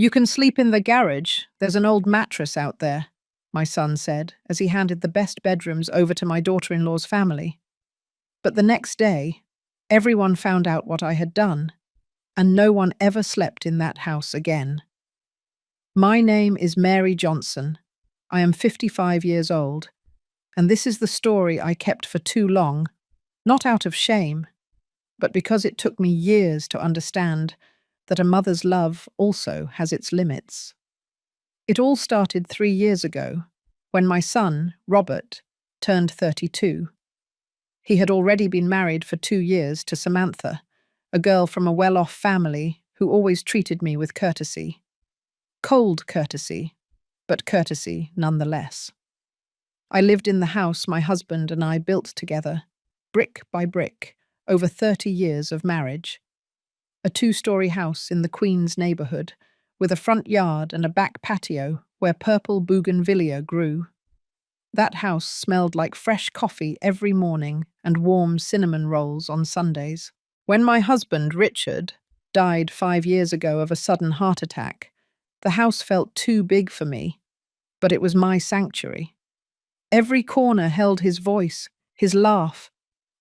You can sleep in the garage. There's an old mattress out there, my son said as he handed the best bedrooms over to my daughter-in-law's family. But the next day, everyone found out what I had done, and no one ever slept in that house again. My name is Mary Johnson. I am 55 years old, and this is the story I kept for too long, not out of shame, but because it took me years to understand that a mother's love also has its limits. It all started 3 years ago, when my son, Robert, turned 32. He had already been married for 2 years to Samantha, a girl from a well-off family who always treated me with courtesy. Cold courtesy, but courtesy nonetheless. I lived in the house my husband and I built together, brick by brick, over 30 years of marriage. A 2-story house in the Queens neighborhood, with a front yard and a back patio where purple bougainvillea grew. That house smelled like fresh coffee every morning and warm cinnamon rolls on Sundays. When my husband, Richard, died 5 years ago of a sudden heart attack, the house felt too big for me, but it was my sanctuary. Every corner held his voice, his laugh,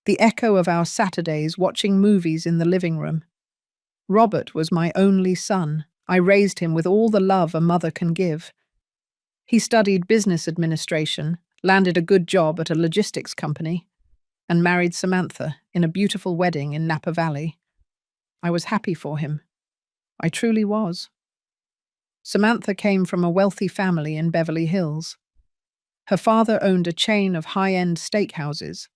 the echo of our Saturdays watching movies in the living room. Robert was my only son. I raised him with all the love a mother can give. He studied business administration, landed a good job at a logistics company, and married Samantha in a beautiful wedding in Napa Valley. I was happy for him. I truly was. Samantha came from a wealthy family in Beverly Hills. Her father owned a chain of high-end steakhouses.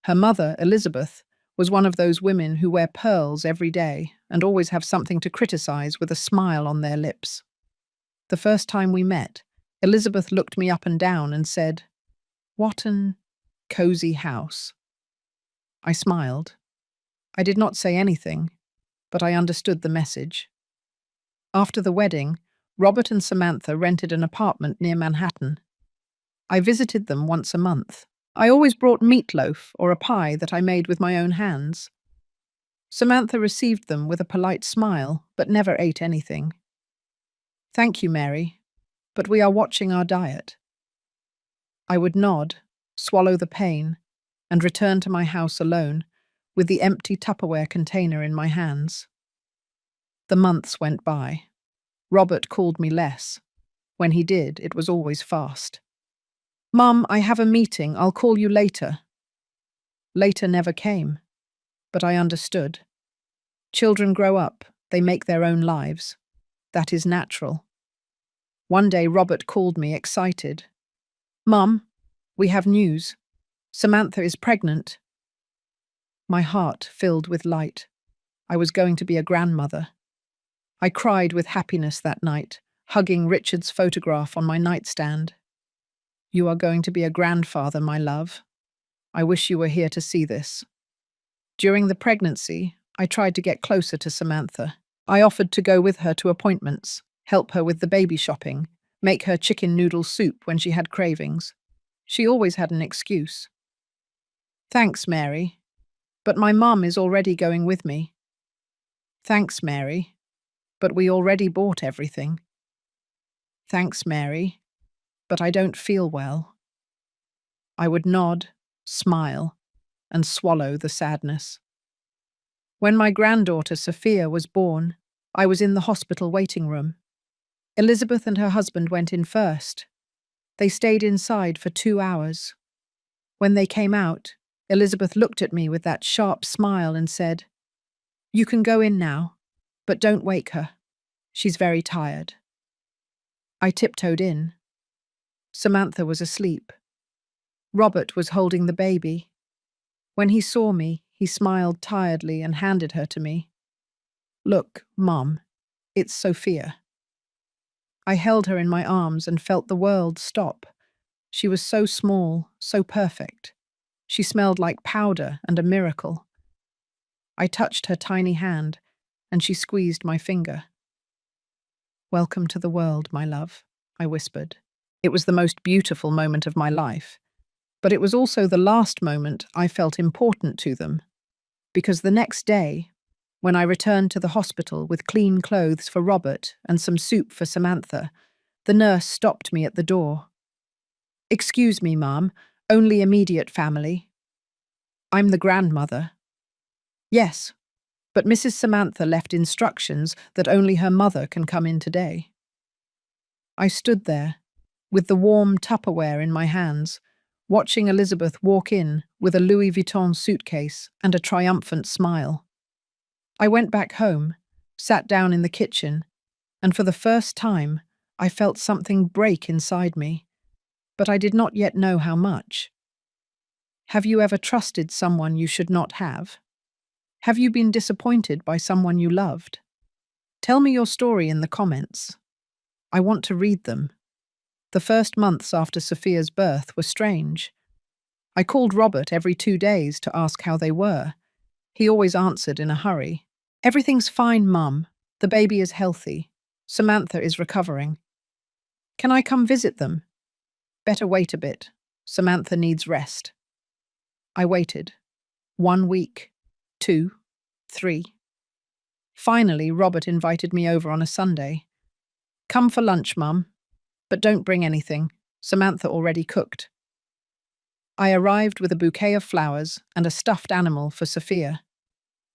Her mother, Elizabeth, was one of those women who wear pearls every day and always have something to criticize with a smile on their lips. The first time we met, Elizabeth looked me up and down and said, "What an cozy house." I smiled. I did not say anything, but I understood the message. After the wedding, Robert and Samantha rented an apartment near Manhattan. I visited them once a month. I always brought meatloaf or a pie that I made with my own hands. Samantha received them with a polite smile, but never ate anything. "Thank you, Mary, but we are watching our diet." I would nod, swallow the pain, and return to my house alone, with the empty Tupperware container in my hands. The months went by. Robert called me less. When he did, it was always fast. "Mum, I have a meeting. I'll call you later." Later never came, but I understood. Children grow up, they make their own lives. That is natural. One day Robert called me excited. "Mum, we have news. Samantha is pregnant." My heart filled with light. I was going to be a grandmother. I cried with happiness that night, hugging Richard's photograph on my nightstand. "You are going to be a grandfather, my love. I wish you were here to see this." During the pregnancy, I tried to get closer to Samantha. I offered to go with her to appointments, help her with the baby shopping, make her chicken noodle soup when she had cravings. She always had an excuse. "Thanks, Mary, but my mum is already going with me." "Thanks, Mary, but we already bought everything." "Thanks, Mary, but I don't feel well." I would nod, smile, and swallow the sadness. When my granddaughter Sophia was born, I was in the hospital waiting room. Elizabeth and her husband went in first. They stayed inside for 2 hours. When they came out, Elizabeth looked at me with that sharp smile and said, "You can go in now, but don't wake her. She's very tired." I tiptoed in. Samantha was asleep. Robert was holding the baby. When he saw me, he smiled tiredly and handed her to me. "Look, Mom, it's Sophia." I held her in my arms and felt the world stop. She was so small, so perfect. She smelled like powder and a miracle. I touched her tiny hand, and she squeezed my finger. "Welcome to the world, my love," I whispered. It was the most beautiful moment of my life, but it was also the last moment I felt important to them, because the next day, When I returned to the hospital with clean clothes for Robert and some soup for Samantha, the nurse stopped me at the door. "Excuse me, ma'am, only immediate family." "I'm the grandmother." "Yes, but Mrs. Samantha left instructions that only her mother can come in today." I stood there, with the warm Tupperware in my hands, watching Elizabeth walk in with a Louis Vuitton suitcase and a triumphant smile. I went back home, sat down in the kitchen, and for the first time, I felt something break inside me, but I did not yet know how much. Have you ever trusted someone you should not have? Have you been disappointed by someone you loved? Tell me your story in the comments. I want to read them. The first months after Sophia's birth were strange. I called Robert every 2 days to ask how they were. He always answered in a hurry. "Everything's fine, Mum. The baby is healthy. Samantha is recovering." "Can I come visit them?" "Better wait a bit. Samantha needs rest." I waited. 1 week, 2, 3. Finally, Robert invited me over on a Sunday. "Come for lunch, Mum, but don't bring anything. Samantha already cooked." I arrived with a bouquet of flowers and a stuffed animal for Sophia.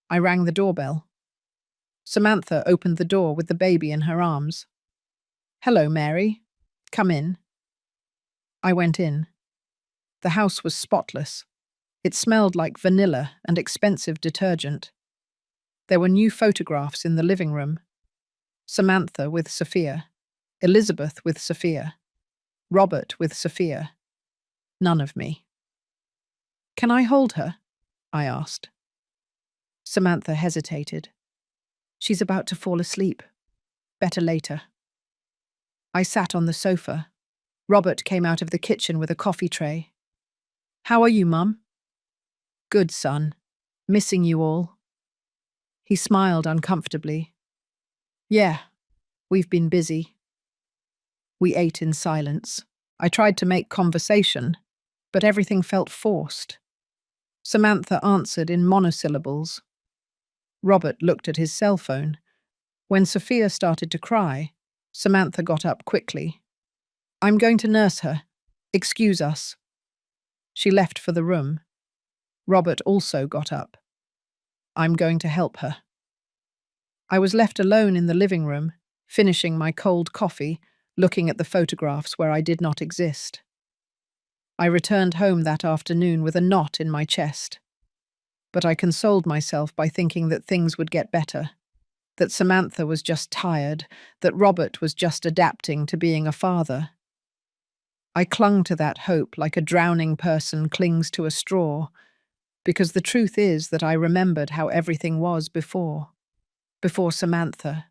I rang the doorbell. Samantha opened the door with the baby in her arms. "Hello, Mary. Come in." I went in. The house was spotless. It smelled like vanilla and expensive detergent. There were new photographs in the living room. Samantha with Sophia, Elizabeth with Sophia, Robert with Sophia. None of me. "Can I hold her?" I asked. Samantha hesitated. "She's about to fall asleep. Better later." I sat on the sofa. Robert came out of the kitchen with a coffee tray. "How are you, Mum?" "Good, son. Missing you all." He smiled uncomfortably. "Yeah, we've been busy." We ate in silence. I tried to make conversation, but everything felt forced. Samantha answered in monosyllables. Robert looked at his cell phone. When Sophia started to cry, Samantha got up quickly. "I'm going to nurse her. Excuse us." She left for the room. Robert also got up. "I'm going to help her." I was left alone in the living room, finishing my cold coffee, looking at the photographs where I did not exist. I returned home that afternoon with a knot in my chest. But I consoled myself by thinking that things would get better, that Samantha was just tired, that Robert was just adapting to being a father. I clung to that hope like a drowning person clings to a straw, because the truth is that I remembered how everything was before. Before Samantha,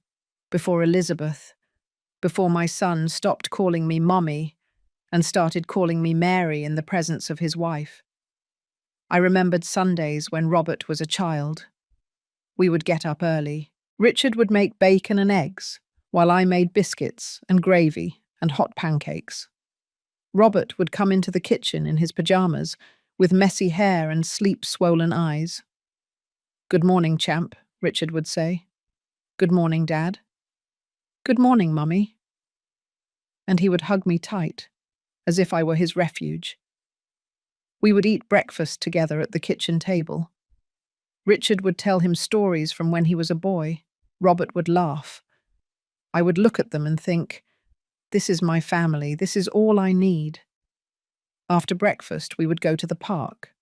before Elizabeth, before my son stopped calling me Mommy and started calling me Mary in the presence of his wife. I remembered Sundays when Robert was a child. We would get up early. Richard would make bacon and eggs, while I made biscuits and gravy and hot pancakes. Robert would come into the kitchen in his pajamas, with messy hair and sleep-swollen eyes. "Good morning, champ," Richard would say. "Good morning, Dad." "Good morning, Mummy." And he would hug me tight, as if I were his refuge. We would eat breakfast together at the kitchen table. Richard would tell him stories from when he was a boy. Robert would laugh. I would look at them and think, this is my family, this is all I need. After breakfast, we would go to the park.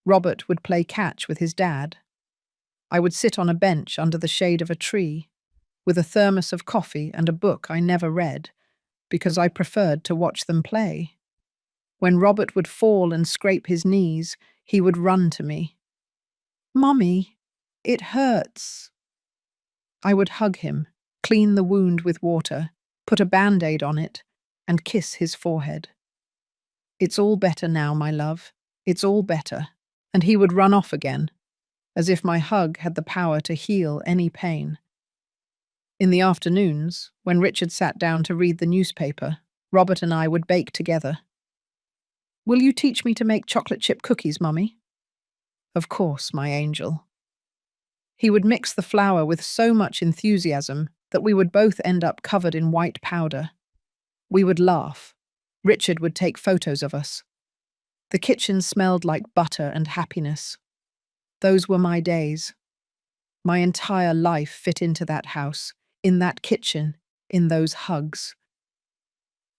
Robert would play catch with his dad. I would sit on a bench under the shade of a tree, with a thermos of coffee and a book I never read, because I preferred to watch them play. When Robert would fall and scrape his knees, he would run to me. "Mummy, it hurts." I would hug him, clean the wound with water, put a Band-Aid on it, and kiss his forehead. "It's all better now, my love. It's all better." And he would run off again, as if my hug had the power to heal any pain. In the afternoons, when Richard sat down to read the newspaper, Robert and I would bake together. "Will you teach me to make chocolate chip cookies, Mummy?" "Of course, my angel." He would mix the flour with so much enthusiasm that we would both end up covered in white powder. We would laugh. Richard would take photos of us. The kitchen smelled like butter and happiness. Those were my days. My entire life fit into that house, in that kitchen, in those hugs.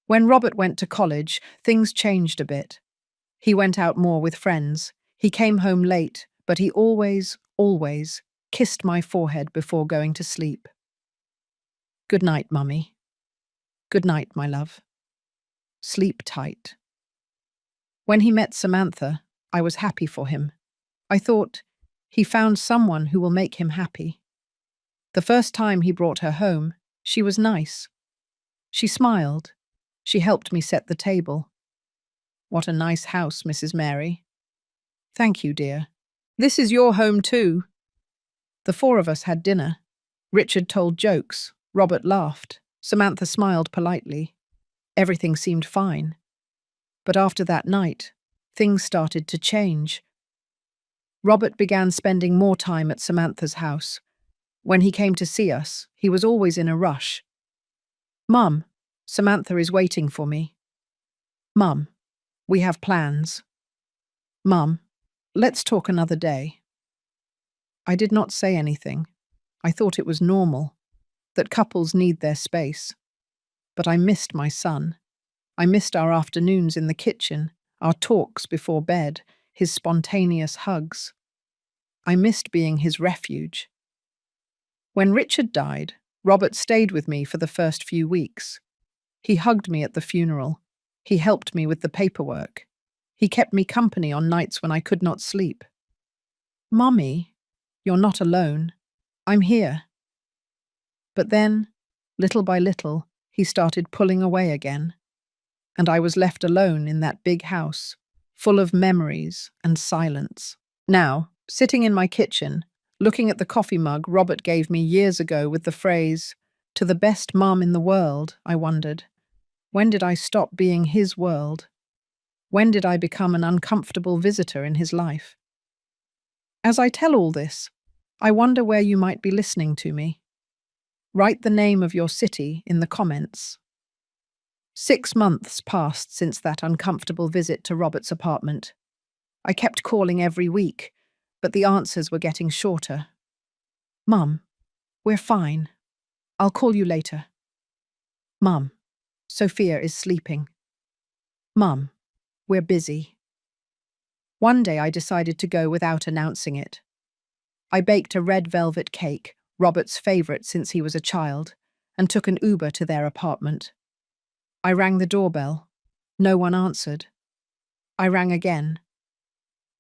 When Robert went to college, things changed a bit. He went out more with friends. He came home late, but he always kissed my forehead before going to sleep. Good night, Mummy. Good night, my love. Sleep tight. When he met Samantha, I was happy for him. I thought, he found someone who will make him happy. The first time he brought her home, she was nice. She smiled. She helped me set the table. What a nice house, Mrs. Mary. Thank you, dear. This is your home too. The four of us had dinner. Richard told jokes. Robert laughed. Samantha smiled politely. Everything seemed fine. But after that night, things started to change. Robert began spending more time at Samantha's house. When he came to see us, he was always in a rush. Mum, Samantha is waiting for me. Mum, we have plans. Mum, let's talk another day. I did not say anything. I thought it was normal, that couples need their space. But I missed my son. I missed our afternoons in the kitchen, our talks before bed, his spontaneous hugs. I missed being his refuge. When Richard died, Robert stayed with me for the first few weeks. He hugged me at the funeral. He helped me with the paperwork. He kept me company on nights when I could not sleep. Mummy, you're not alone. I'm here. But then, little by little, he started pulling away again. And I was left alone in that big house, full of memories and silence. Now, sitting in my kitchen, looking at the coffee mug Robert gave me years ago with the phrase, "To the best mum in the world," I wondered, when did I stop being his world? When did I become an uncomfortable visitor in his life? As I tell all this, I wonder where you might be listening to me. Write the name of your city in the comments. 6 months passed since that uncomfortable visit to Robert's apartment. I kept calling every week, but the answers were getting shorter. Mum, we're fine. I'll call you later. Mum, Sophia is sleeping. Mum, we're busy. One day I decided to go without announcing it. I baked a red velvet cake, Robert's favourite since he was a child, and took an Uber to their apartment. I rang the doorbell. No one answered. I rang again.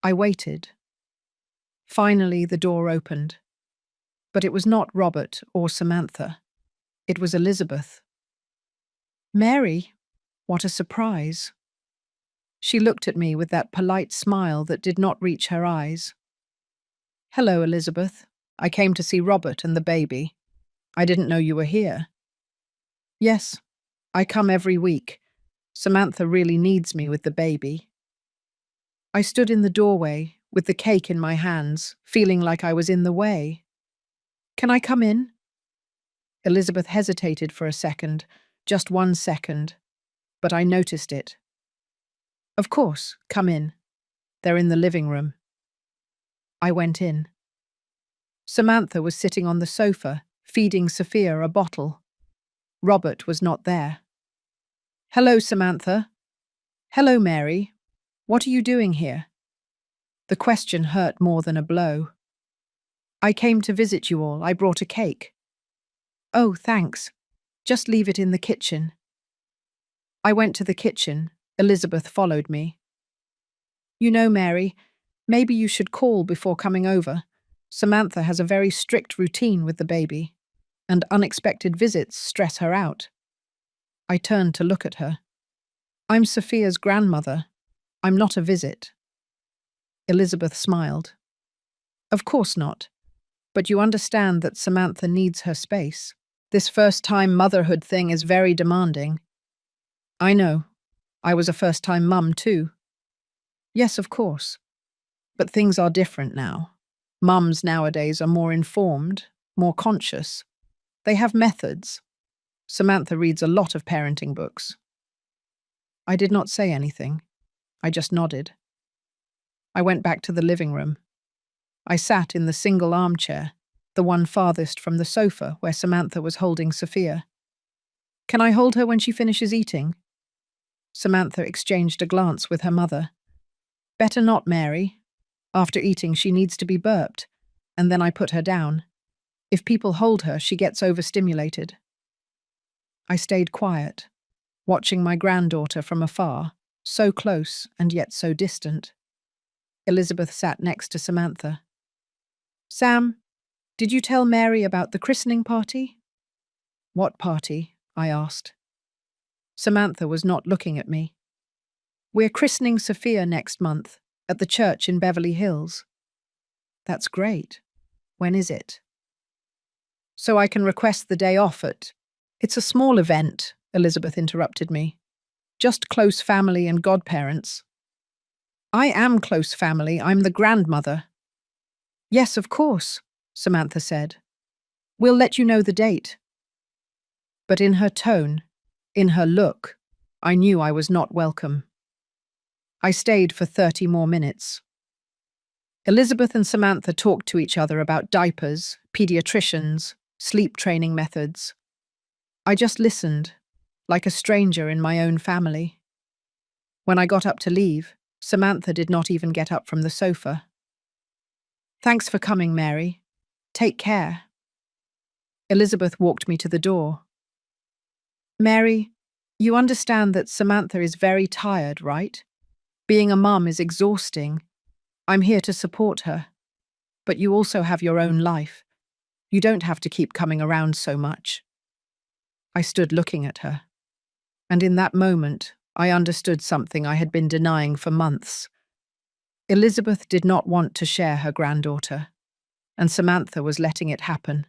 I waited. Finally, the door opened. But it was not Robert or Samantha. It was Elizabeth. Mary, what a surprise. She looked at me with that polite smile that did not reach her eyes. Hello, Elizabeth. I came to see Robert and the baby. I didn't know you were here. Yes, I come every week. Samantha really needs me with the baby. I stood in the doorway, with the cake in my hands, feeling like I was in the way. Can I come in? Elizabeth hesitated for a second, just 1 second, but I noticed it. Of course, come in. They're in the living room. I went in. Samantha was sitting on the sofa, feeding Sophia a bottle. Robert was not there. Hello, Samantha. Hello, Mary. What are you doing here? The question hurt more than a blow. I came to visit you all. I brought a cake. Oh, thanks. Just leave it in the kitchen. I went to the kitchen. Elizabeth followed me. You know, Mary, maybe you should call before coming over. Samantha has a very strict routine with the baby, and unexpected visits stress her out. I turned to look at her. I'm Sophia's grandmother. I'm not a visit. Elizabeth smiled. Of course not. But you understand that Samantha needs her space. This first-time motherhood thing is very demanding. I know. I was a first-time mum too. Yes, of course. But things are different now. Mums nowadays are more informed, more conscious. They have methods. Samantha reads a lot of parenting books. I did not say anything. I just nodded. I went back to the living room. I sat in the single armchair, the one farthest from the sofa where Samantha was holding Sophia. "Can I hold her when she finishes eating?" Samantha exchanged a glance with her mother. "Better not, Mary. After eating, she needs to be burped." And then I put her down. If people hold her, she gets overstimulated. I stayed quiet, watching my granddaughter from afar, so close and yet so distant. Elizabeth sat next to Samantha. "Sam, did you tell Mary about the christening party?" "What party?" I asked. Samantha was not looking at me. "We're christening Sophia next month, at the church in Beverly Hills." "That's great. When is it?" "So I can request the day off at—" "It's a small event," Elizabeth interrupted me. "Just close family and godparents." "I am close family. I'm the grandmother." "Yes, of course," Samantha said. "We'll let you know the date." But in her tone, in her look, I knew I was not welcome. I stayed for 30 more minutes. Elizabeth and Samantha talked to each other about diapers, pediatricians, sleep training methods. I just listened, like a stranger in my own family. When I got up to leave, Samantha did not even get up from the sofa. "Thanks for coming, Mary. Take care." Elizabeth walked me to the door. "Mary, you understand that Samantha is very tired, right? Being a mum is exhausting. I'm here to support her. But you also have your own life. You don't have to keep coming around so much." I stood looking at her. And in that moment, I understood something I had been denying for months. Elizabeth did not want to share her granddaughter, and Samantha was letting it happen.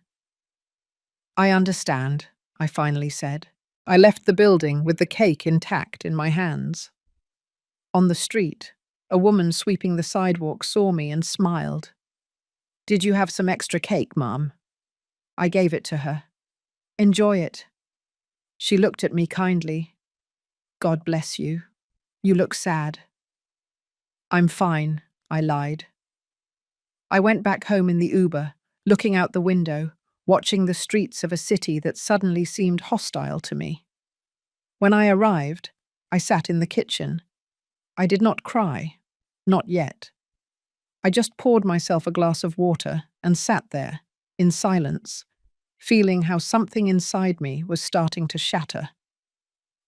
"I understand," I finally said. I left the building with the cake intact in my hands. On the street, a woman sweeping the sidewalk saw me and smiled. "Did you have some extra cake, Mom?" I gave it to her. "Enjoy it." She looked at me kindly. "God bless you. You look sad." "I'm fine," I lied. I went back home in the Uber, looking out the window, watching the streets of a city that suddenly seemed hostile to me. When I arrived, I sat in the kitchen. I did not cry, not yet. I just poured myself a glass of water and sat there, in silence, feeling how something inside me was starting to shatter.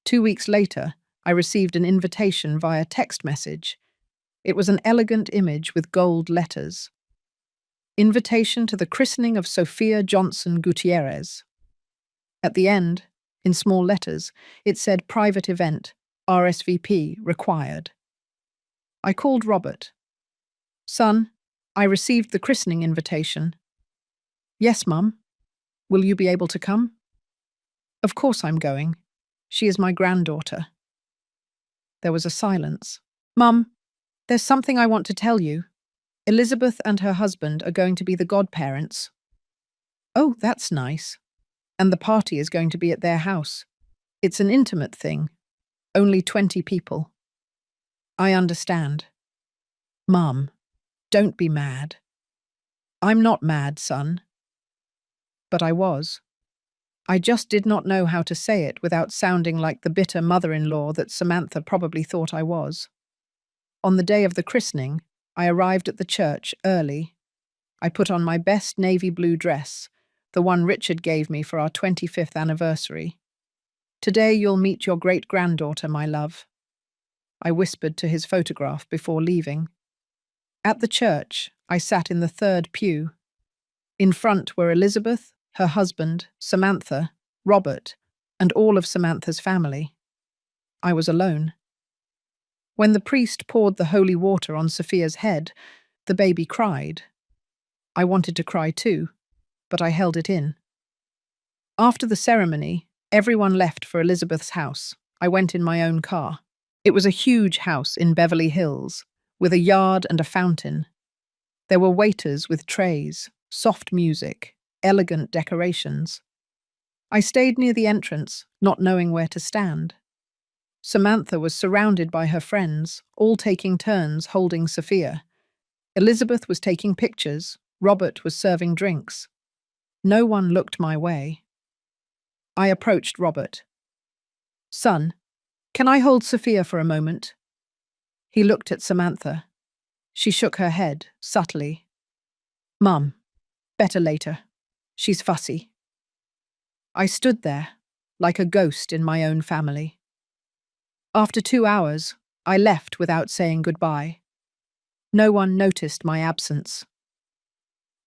2 weeks later, I received an invitation via text message. It was an elegant image with gold letters. "Invitation to the christening of Sophia Johnson Gutierrez." At the end, in small letters, it said private event, RSVP required. I called Robert. "Son, I received the christening invitation." "Yes, Mum. Will you be able to come?" "Of course I'm going. She is my granddaughter." There was a silence. "Mum, there's something I want to tell you. Elizabeth and her husband are going to be the godparents." "Oh, that's nice. And the party is going to be at their house. It's an intimate thing. Only 20 people." "I understand." "Mum, don't be mad." "I'm not mad, son." But I was. I just did not know how to say it without sounding like the bitter mother-in-law that Samantha probably thought I was. On the day of the christening, I arrived at the church early. I put on my best navy blue dress, the one Richard gave me for our 25th anniversary. "Today you'll meet your great-granddaughter, my love," I whispered to his photograph before leaving. At the church, I sat in the third pew. In front were Elizabeth, her husband, Samantha, Robert, and all of Samantha's family. I was alone. When the priest poured the holy water on Sophia's head, the baby cried. I wanted to cry too, but I held it in. After the ceremony, everyone left for Elizabeth's house. I went in my own car. It was a huge house in Beverly Hills, with a yard and a fountain. There were waiters with trays, soft music, elegant decorations. I stayed near the entrance, not knowing where to stand. Samantha was surrounded by her friends, all taking turns holding Sophia. Elizabeth was taking pictures, Robert was serving drinks. No one looked my way. I approached Robert. "Son, can I hold Sophia for a moment?" He looked at Samantha. She shook her head, subtly. "Mum, better later. She's fussy." I stood there, like a ghost in my own family. After 2 hours, I left without saying goodbye. No one noticed my absence.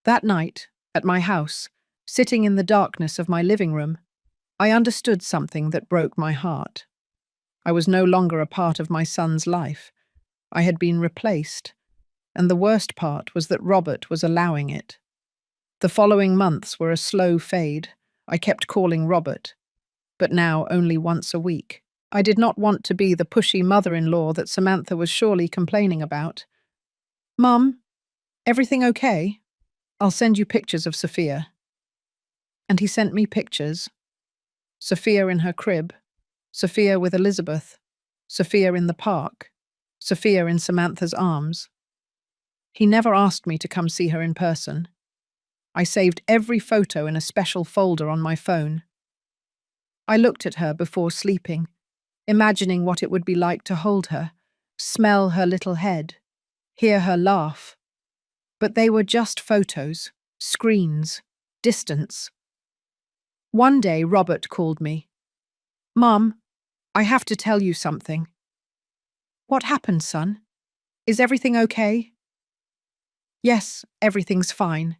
That night, at my house, sitting in the darkness of my living room, I understood something that broke my heart. I was no longer a part of my son's life. I had been replaced, and the worst part was that Robert was allowing it. The following months were a slow fade. I kept calling Robert, but now only once a week. I did not want to be the pushy mother-in-law that Samantha was surely complaining about. "Mum, everything okay? I'll send you pictures of Sophia." And he sent me pictures. Sophia in her crib, Sophia with Elizabeth, Sophia in the park, Sophia in Samantha's arms. He never asked me to come see her in person. I saved every photo in a special folder on my phone. I looked at her before sleeping, imagining what it would be like to hold her, smell her little head, hear her laugh. But they were just photos, screens, distance. One day Robert called me. "Mum, I have to tell you something." "What happened, son? Is everything okay?" "Yes, everything's fine.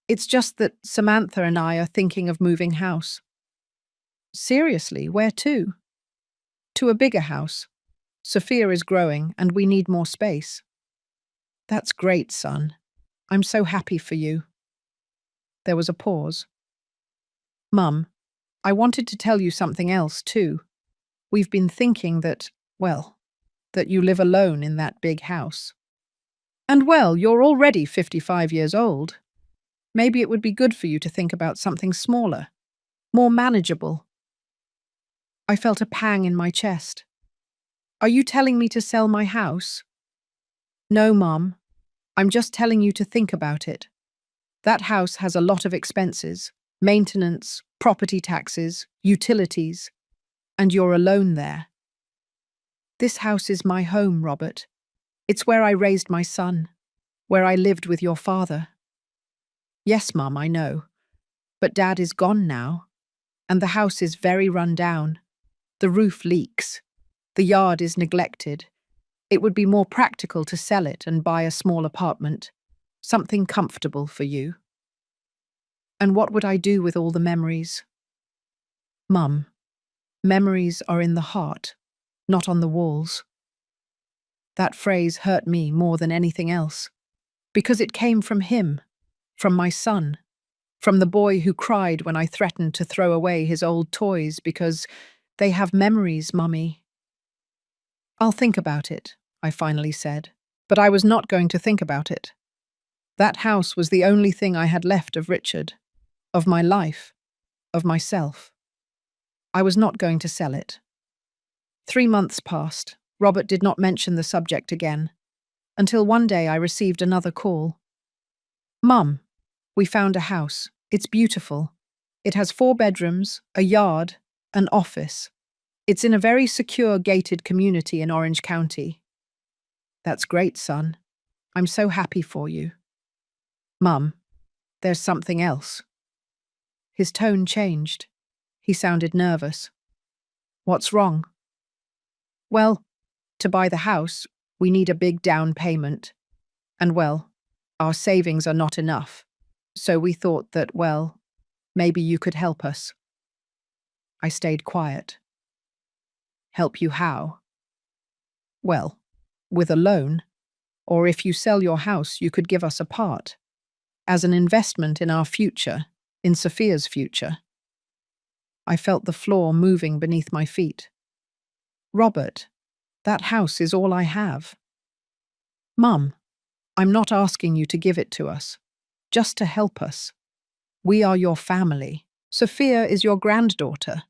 It's just that Samantha and I are thinking of moving house." "Seriously, where to?" "To a bigger house. Sophia is growing and we need more space." "That's great, son. I'm so happy for you." There was a pause. "Mum, I wanted to tell you something else too. We've been thinking that you live alone in that big house. And you're already 55 years old. Maybe it would be good for you to think about something smaller, more manageable." I felt a pang in my chest. "Are you telling me to sell my house?" "No, Mom. I'm just telling you to think about it. That house has a lot of expenses, maintenance, property taxes, utilities, and you're alone there." "This house is my home, Robert. It's where I raised my son, where I lived with your father." "Yes, Mum, I know. But Dad is gone now, and the house is very run down. The roof leaks. The yard is neglected. It would be more practical to sell it and buy a small apartment, something comfortable for you." "And what would I do with all the memories?" "Mum, memories are in the heart, not on the walls." That phrase hurt me more than anything else, because it came from him, from my son, from the boy who cried when I threatened to throw away his old toys because they have memories, Mummy. "I'll think about it," I finally said, but I was not going to think about it. That house was the only thing I had left of Richard, of my life, of myself. I was not going to sell it. 3 months passed. Robert did not mention the subject again, until one day I received another call. "Mum, we found a house. It's beautiful. It has 4 bedrooms, a yard, an office. It's in a very secure gated community in Orange County." "That's great, son. I'm so happy for you." "Mum, there's something else." His tone changed. He sounded nervous. "What's wrong?" "Well, to buy the house, we need a big down payment. And our savings are not enough. So we thought that, maybe you could help us." I stayed quiet. "Help you how?" "Well, with a loan. Or if you sell your house, you could give us a part. As an investment in our future, in Sophia's future." I felt the floor moving beneath my feet. "Robert, that house is all I have." "Mum, I'm not asking you to give it to us, just to help us. We are your family. Sophia is your granddaughter.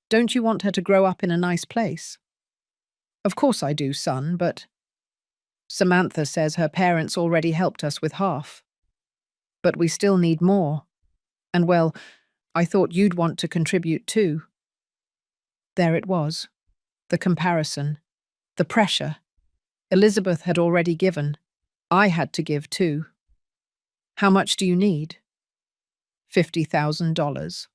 Don't you want her to grow up in a nice place? Of course I do, son, but Samantha says her parents already helped us with half. But we still need more. And well, I thought you'd want to contribute too. There it was. The comparison. The pressure. Elizabeth had already given. I had to give too. How much do you need? $50,000.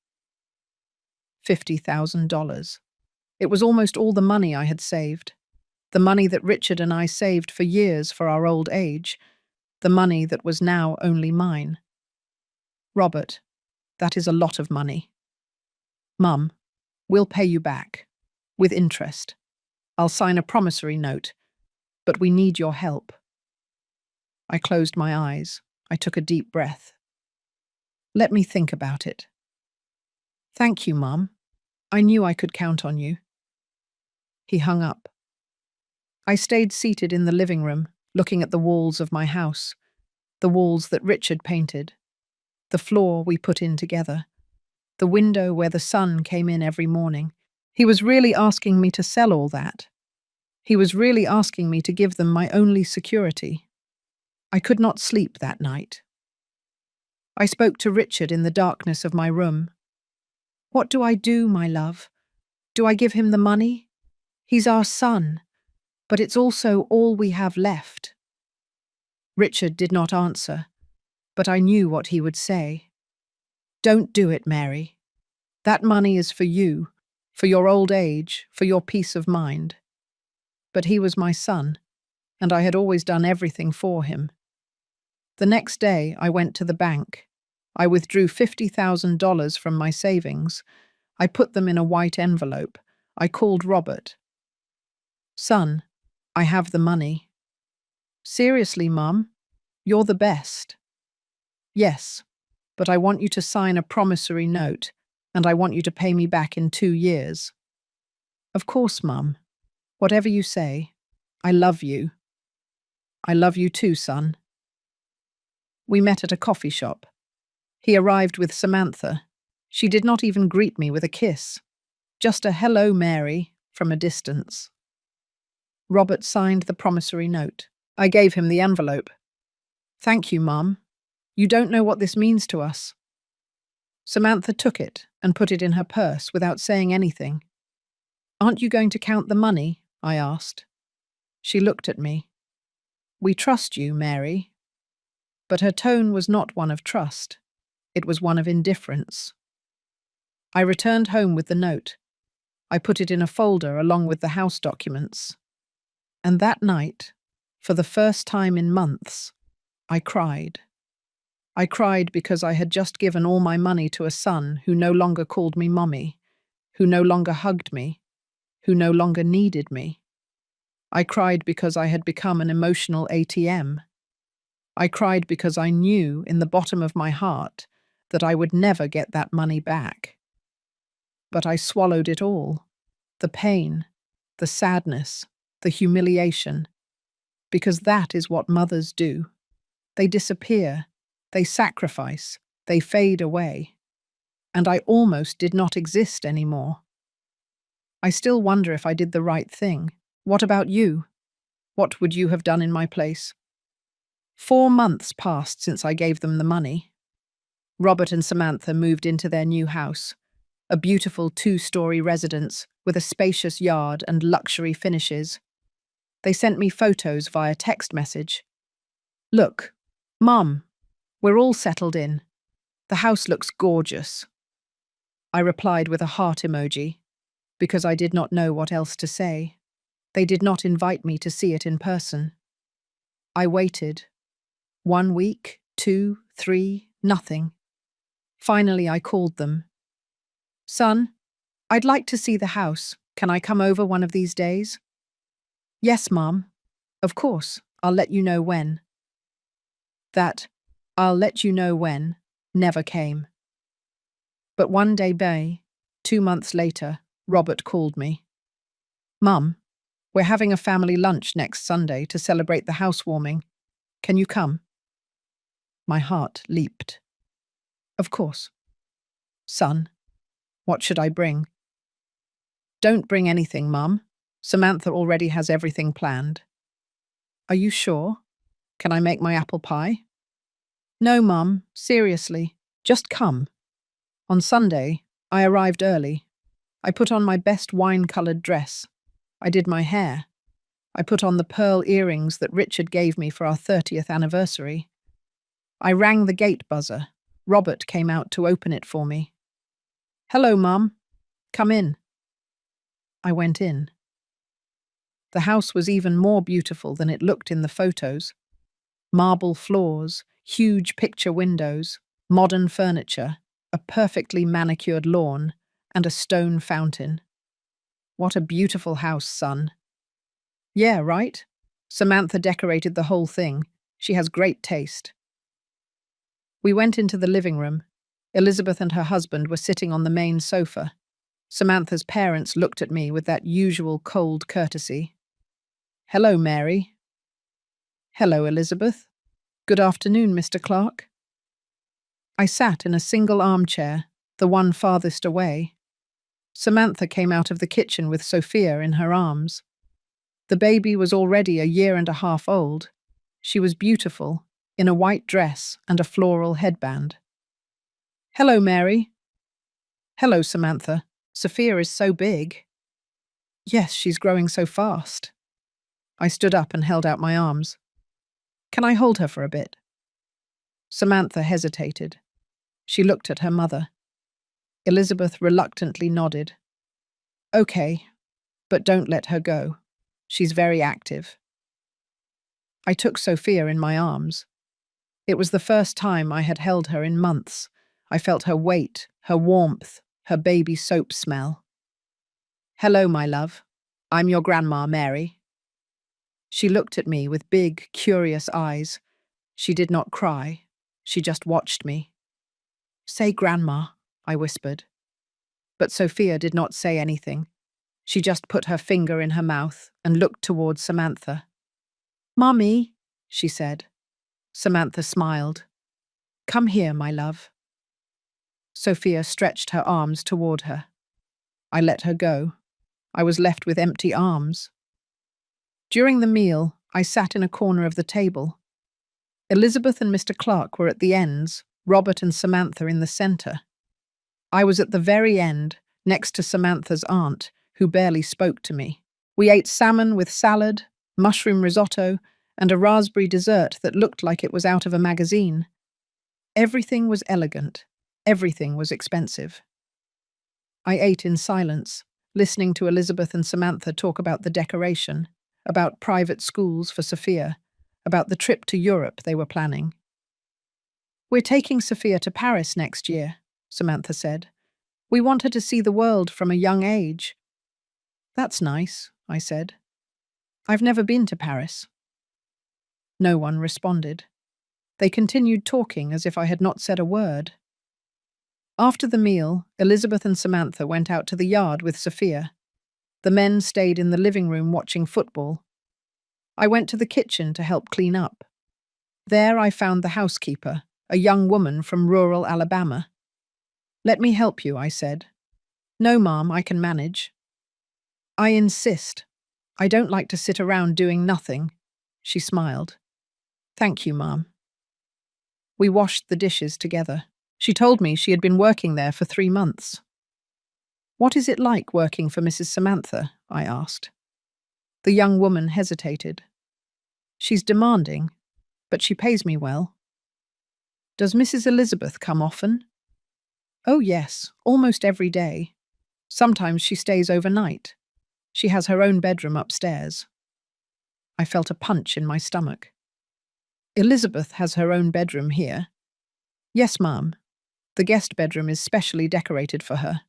$50,000. It was almost all the money I had saved. The money that Richard and I saved for years for our old age. The money that was now only mine. Robert, that is a lot of money. Mum, we'll pay you back. With interest. I'll sign a promissory note. But we need your help. I closed my eyes. I took a deep breath. Let me think about it. Thank you, Mum. I knew I could count on you. He hung up. I stayed seated in the living room, looking at the walls of my house, the walls that Richard painted, the floor we put in together, the window where the sun came in every morning. He was really asking me to sell all that. He was really asking me to give them my only security. I could not sleep that night. I spoke to Richard in the darkness of my room. What do I do, my love? Do I give him the money? He's our son, but it's also all we have left. Richard did not answer, but I knew what he would say. Don't do it, Mary. That money is for you, for your old age, for your peace of mind. But he was my son, and I had always done everything for him. The next day, I went to the bank. I withdrew $50,000 from my savings. I put them in a white envelope. I called Robert. Son, I have the money. Seriously, Mum? You're the best. Yes, but I want you to sign a promissory note, and I want you to pay me back in 2 years. Of course, Mum. Whatever you say. I love you. I love you too, son. We met at a coffee shop. He arrived with Samantha. She did not even greet me with a kiss. Just a "Hello, Mary" from a distance. Robert signed the promissory note. I gave him the envelope. Thank you, Mum. You don't know what this means to us. Samantha took it and put it in her purse without saying anything. Aren't you going to count the money? I asked. She looked at me. We trust you, Mary. But her tone was not one of trust. It was one of indifference. I returned home with the note. I put it in a folder along with the house documents. And that night, for the first time in months, I cried. I cried because I had just given all my money to a son who no longer called me Mummy, who no longer hugged me, who no longer needed me. I cried because I had become an emotional ATM. I cried because I knew in the bottom of my heart that I would never get that money back. But I swallowed it all, the pain, the sadness, the humiliation, because that is what mothers do. They disappear, they sacrifice, they fade away. And I almost did not exist anymore. I still wonder if I did the right thing. What about you? What would you have done in my place? 4 months passed since I gave them the money. Robert and Samantha moved into their new house, a beautiful 2-story residence with a spacious yard and luxury finishes. They sent me photos via text message. Look, Mum, we're all settled in. The house looks gorgeous. I replied with a heart emoji, because I did not know what else to say. They did not invite me to see it in person. I waited. 1 week, 2, 3, nothing. Finally, I called them. Son, I'd like to see the house. Can I come over one of these days? Yes, Mum. Of course, I'll let you know when. That, I'll let you know when, never came. But one day, 2 months later, Robert called me. Mum, we're having a family lunch next Sunday to celebrate the housewarming. Can you come? My heart leaped. Of course. Son, what should I bring? Don't bring anything, Mum. Samantha already has everything planned. Are you sure? Can I make my apple pie? No, Mum, seriously. Just come. On Sunday, I arrived early. I put on my best wine-coloured dress. I did my hair. I put on the pearl earrings that Richard gave me for our 30th anniversary. I rang the gate buzzer. Robert came out to open it for me. Hello, Mum. Come in. I went in. The house was even more beautiful than it looked in the photos. Marble floors, huge picture windows, modern furniture, a perfectly manicured lawn, and a stone fountain. What a beautiful house, son. Yeah, right? Samantha decorated the whole thing. She has great taste. We went into the living room. Elizabeth and her husband were sitting on the main sofa. Samantha's parents looked at me with that usual cold courtesy. Hello, Mary. Hello, Elizabeth. Good afternoon, Mr. Clark. I sat in a single armchair, the one farthest away. Samantha came out of the kitchen with Sophia in her arms. The baby was already a year and a half old. She was beautiful, in a white dress and a floral headband. Hello, Mary. Hello, Samantha. Sophia is so big. Yes, she's growing so fast. I stood up and held out my arms. Can I hold her for a bit? Samantha hesitated. She looked at her mother. Elizabeth reluctantly nodded. Okay, but don't let her go. She's very active. I took Sophia in my arms. It was the first time I had held her in months. I felt her weight, her warmth, her baby soap smell. Hello, my love. I'm your grandma, Mary. She looked at me with big, curious eyes. She did not cry. She just watched me. Say grandma, I whispered. But Sophia did not say anything. She just put her finger in her mouth and looked towards Samantha. Mummy, she said. Samantha smiled. Come here, my love. Sophia stretched her arms toward her. I let her go. I was left with empty arms. During the meal, I sat in a corner of the table. Elizabeth and Mr. Clark were at the ends, Robert and Samantha in the center. I was at the very end, next to Samantha's aunt, who barely spoke to me. We ate salmon with salad, mushroom risotto, and a raspberry dessert that looked like it was out of a magazine. Everything was elegant. Everything was expensive. I ate in silence, listening to Elizabeth and Samantha talk about the decoration, about private schools for Sophia, about the trip to Europe they were planning. We're taking Sophia to Paris next year, Samantha said. We want her to see the world from a young age. That's nice, I said. I've never been to Paris. No one responded. They continued talking as if I had not said a word. After the meal, Elizabeth and Samantha went out to the yard with Sophia. The men stayed in the living room watching football. I went to the kitchen to help clean up. There I found the housekeeper, a young woman from rural Alabama. Let me help you, I said. No, Mom, I can manage. I insist. I don't like to sit around doing nothing. She smiled. Thank you, Mom. We washed the dishes together. She told me she had been working there for 3 months. What is it like working for Mrs. Samantha? I asked. The young woman hesitated. She's demanding, but she pays me well. Does Mrs. Elizabeth come often? Oh, yes, almost every day. Sometimes she stays overnight. She has her own bedroom upstairs. I felt a punch in my stomach. Elizabeth has her own bedroom here. Yes, Ma'am. The guest bedroom is specially decorated for her.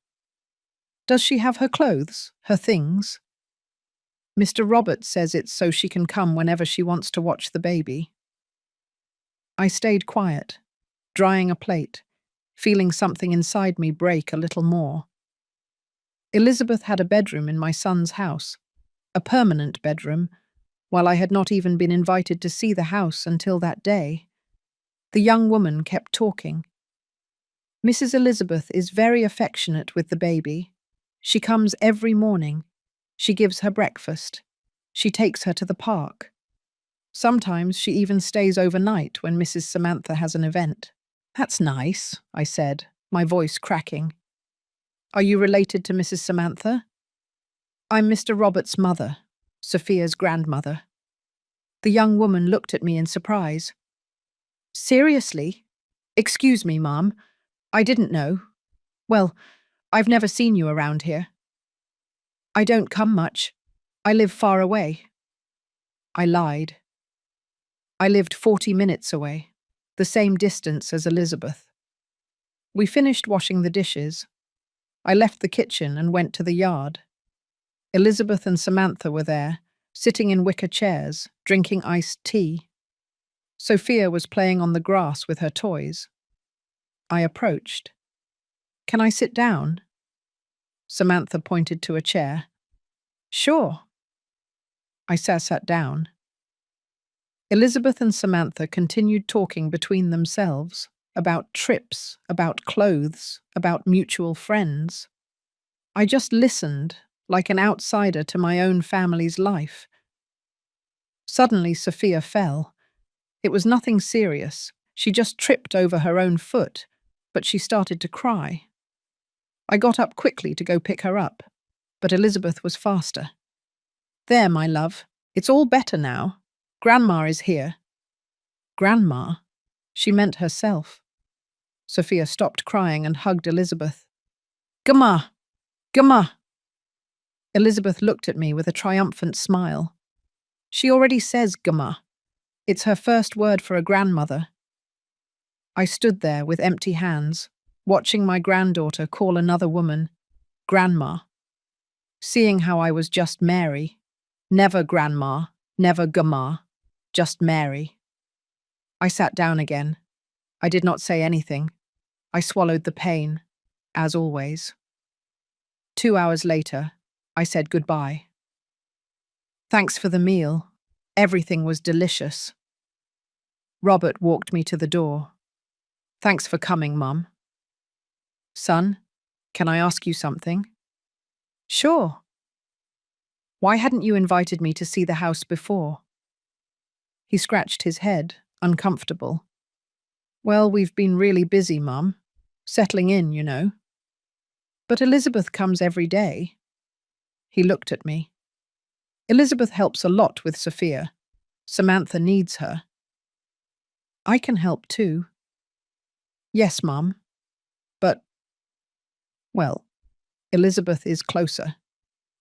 Does she have her clothes, her things? Mr. Robert says it's so she can come whenever she wants to watch the baby. I stayed quiet, drying a plate, feeling something inside me break a little more. Elizabeth had a bedroom in my son's house, a permanent bedroom, while I had not even been invited to see the house until that day. The young woman kept talking. Mrs. Elizabeth is very affectionate with the baby. She comes every morning. She gives her breakfast. She takes her to the park. Sometimes she even stays overnight when Mrs. Samantha has an event. That's nice, I said, my voice cracking. Are you related to Mrs. Samantha? I'm Mr. Robert's mother, Sophia's grandmother. The young woman looked at me in surprise. Seriously? Excuse me, Mom. I didn't know. Well, I've never seen you around here. I don't come much. I live far away. I lied. I lived 40 minutes away, the same distance as Elizabeth. We finished washing the dishes. I left the kitchen and went to the yard. Elizabeth and Samantha were there, sitting in wicker chairs, drinking iced tea. Sophia was playing on the grass with her toys. I approached. Can I sit down? Samantha pointed to a chair. Sure. I sat down. Elizabeth and Samantha continued talking between themselves about trips, about clothes, about mutual friends. I just listened, like an outsider to my own family's life. Suddenly, Sophia fell. It was nothing serious. She just tripped over her own foot, but she started to cry. I got up quickly to go pick her up, but Elizabeth was faster. There, my love. It's all better now. Grandma is here. Grandma? She meant herself. Sophia stopped crying and hugged Elizabeth. Grandma! Grandma! Elizabeth looked at me with a triumphant smile. She already says grandma. It's her first word for a grandmother. I stood there with empty hands, watching my granddaughter call another woman grandma, seeing how I was just Mary. Never grandma, never grandma, just Mary. I sat down again. I did not say anything. I swallowed the pain, as always. 2 hours later, I said goodbye. Thanks for the meal. Everything was delicious. Robert walked me to the door. Thanks for coming, Mum. Son, can I ask you something? Sure. Why hadn't you invited me to see the house before? He scratched his head, uncomfortable. Well, we've been really busy, Mum. Settling in, you know. But Elizabeth comes every day. He looked at me. Elizabeth helps a lot with Sophia. Samantha needs her. I can help too. Yes, Mum. But, well, Elizabeth is closer,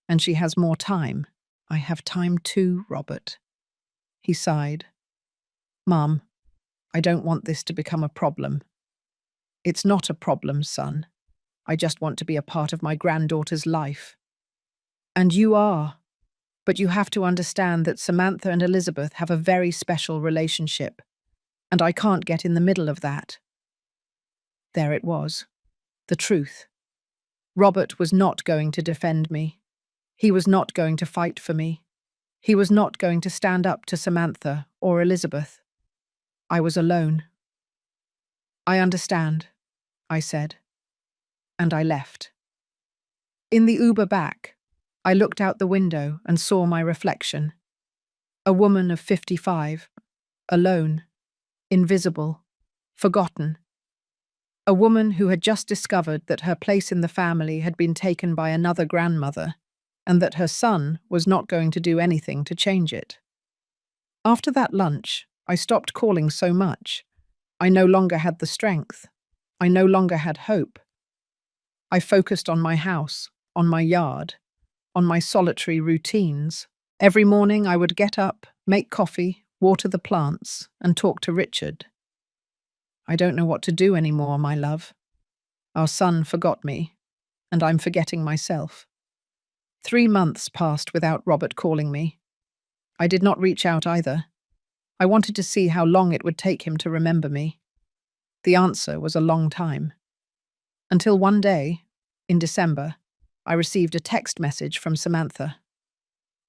and she has more time. I have time too, Robert. He sighed. Mum, I don't want this to become a problem. It's not a problem, son. I just want to be a part of my granddaughter's life. And you are. But you have to understand that Samantha and Elizabeth have a very special relationship, and I can't get in the middle of that. There it was. The truth. Robert was not going to defend me. He was not going to fight for me. He was not going to stand up to Samantha or Elizabeth. I was alone. I understand, I said. And I left. In the Uber back, I looked out the window and saw my reflection. A woman of 55, alone, invisible, forgotten. A woman who had just discovered that her place in the family had been taken by another grandmother, and that her son was not going to do anything to change it. After that lunch, I stopped calling so much. I no longer had the strength. I no longer had hope. I focused on my house, on my yard, on my solitary routines. Every morning I would get up, make coffee, water the plants, and talk to Richard. I don't know what to do anymore, my love. Our son forgot me, and I'm forgetting myself. 3 months passed without Robert calling me. I did not reach out either. I wanted to see how long it would take him to remember me. The answer was a long time. Until one day, in December, I received a text message from Samantha.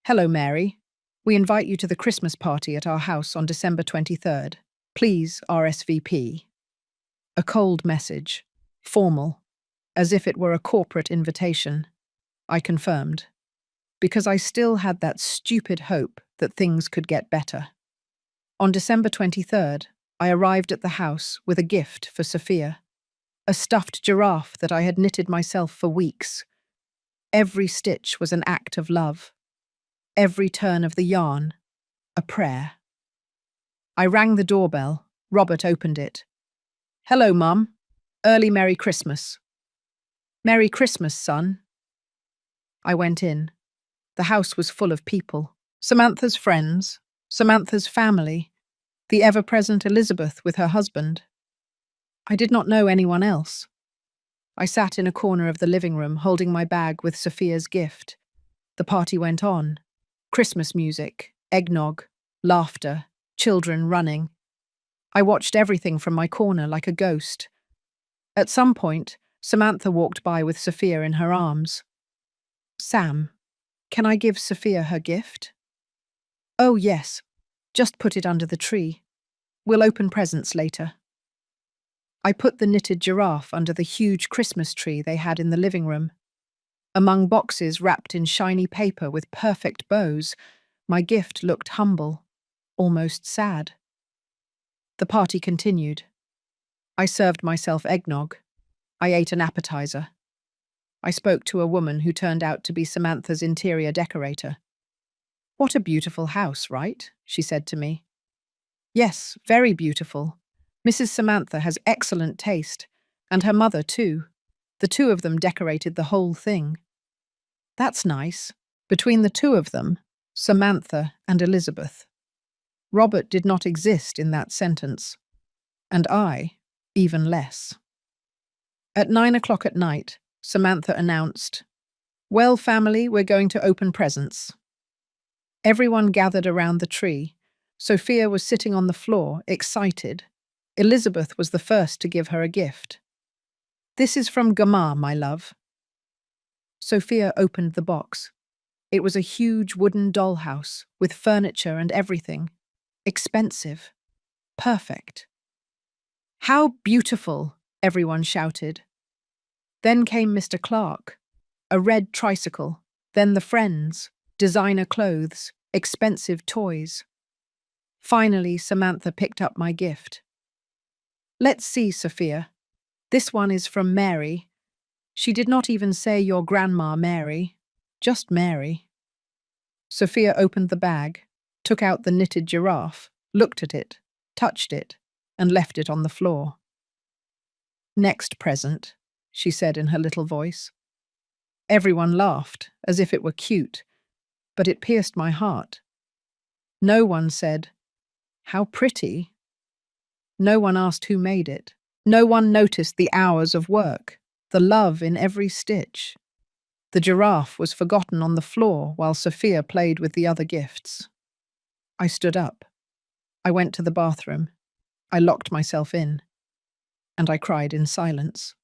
Hello, Mary. We invite you to the Christmas party at our house on December 23rd. Please RSVP. A cold message, formal, as if it were a corporate invitation. I confirmed, because I still had that stupid hope that things could get better. On December 23rd, I arrived at the house with a gift for Sophia, a stuffed giraffe that I had knitted myself for weeks. Every stitch was an act of love. Every turn of the yarn, a prayer. I rang the doorbell. Robert opened it. "Hello, Mum. Early Merry Christmas." "Merry Christmas, son." I went in. The house was full of people. Samantha's friends, Samantha's family, the ever-present Elizabeth with her husband. I did not know anyone else. I sat in a corner of the living room, holding my bag with Sophia's gift. The party went on. Christmas music, eggnog, laughter, children running. I watched everything from my corner like a ghost. At some point, Samantha walked by with Sophia in her arms. "Sam, can I give Sophia her gift?" "Oh, yes. Just put it under the tree. We'll open presents later." I put the knitted giraffe under the huge Christmas tree they had in the living room. Among boxes wrapped in shiny paper with perfect bows, my gift looked humble, almost sad. The party continued. I served myself eggnog. I ate an appetizer. I spoke to a woman who turned out to be Samantha's interior decorator. "What a beautiful house, right?" she said to me. "Yes, very beautiful. Mrs. Samantha has excellent taste, and her mother too. The two of them decorated the whole thing." "That's nice." Between the two of them, Samantha and Elizabeth. Robert did not exist in that sentence, and I, even less. At 9 o'clock at night, Samantha announced, "Well, family, we're going to open presents." Everyone gathered around the tree. Sophia was sitting on the floor, excited. Elizabeth was the first to give her a gift. "This is from Gamma, my love." Sophia opened the box. It was a huge wooden dollhouse with furniture and everything. Expensive. Perfect. "How beautiful!" everyone shouted. Then came Mr. Clark. A red tricycle. Then the friends. Designer clothes. Expensive toys. Finally, Samantha picked up my gift. "Let's see, Sophia. This one is from Mary." She did not even say your grandma Mary, just Mary. Sophia opened the bag, took out the knitted giraffe, looked at it, touched it, and left it on the floor. "Next present," she said in her little voice. Everyone laughed, as if it were cute, but it pierced my heart. No one said, "How pretty." No one asked who made it. No one noticed the hours of work, the love in every stitch. The giraffe was forgotten on the floor while Sophia played with the other gifts. I stood up. I went to the bathroom. I locked myself in. And I cried in silence.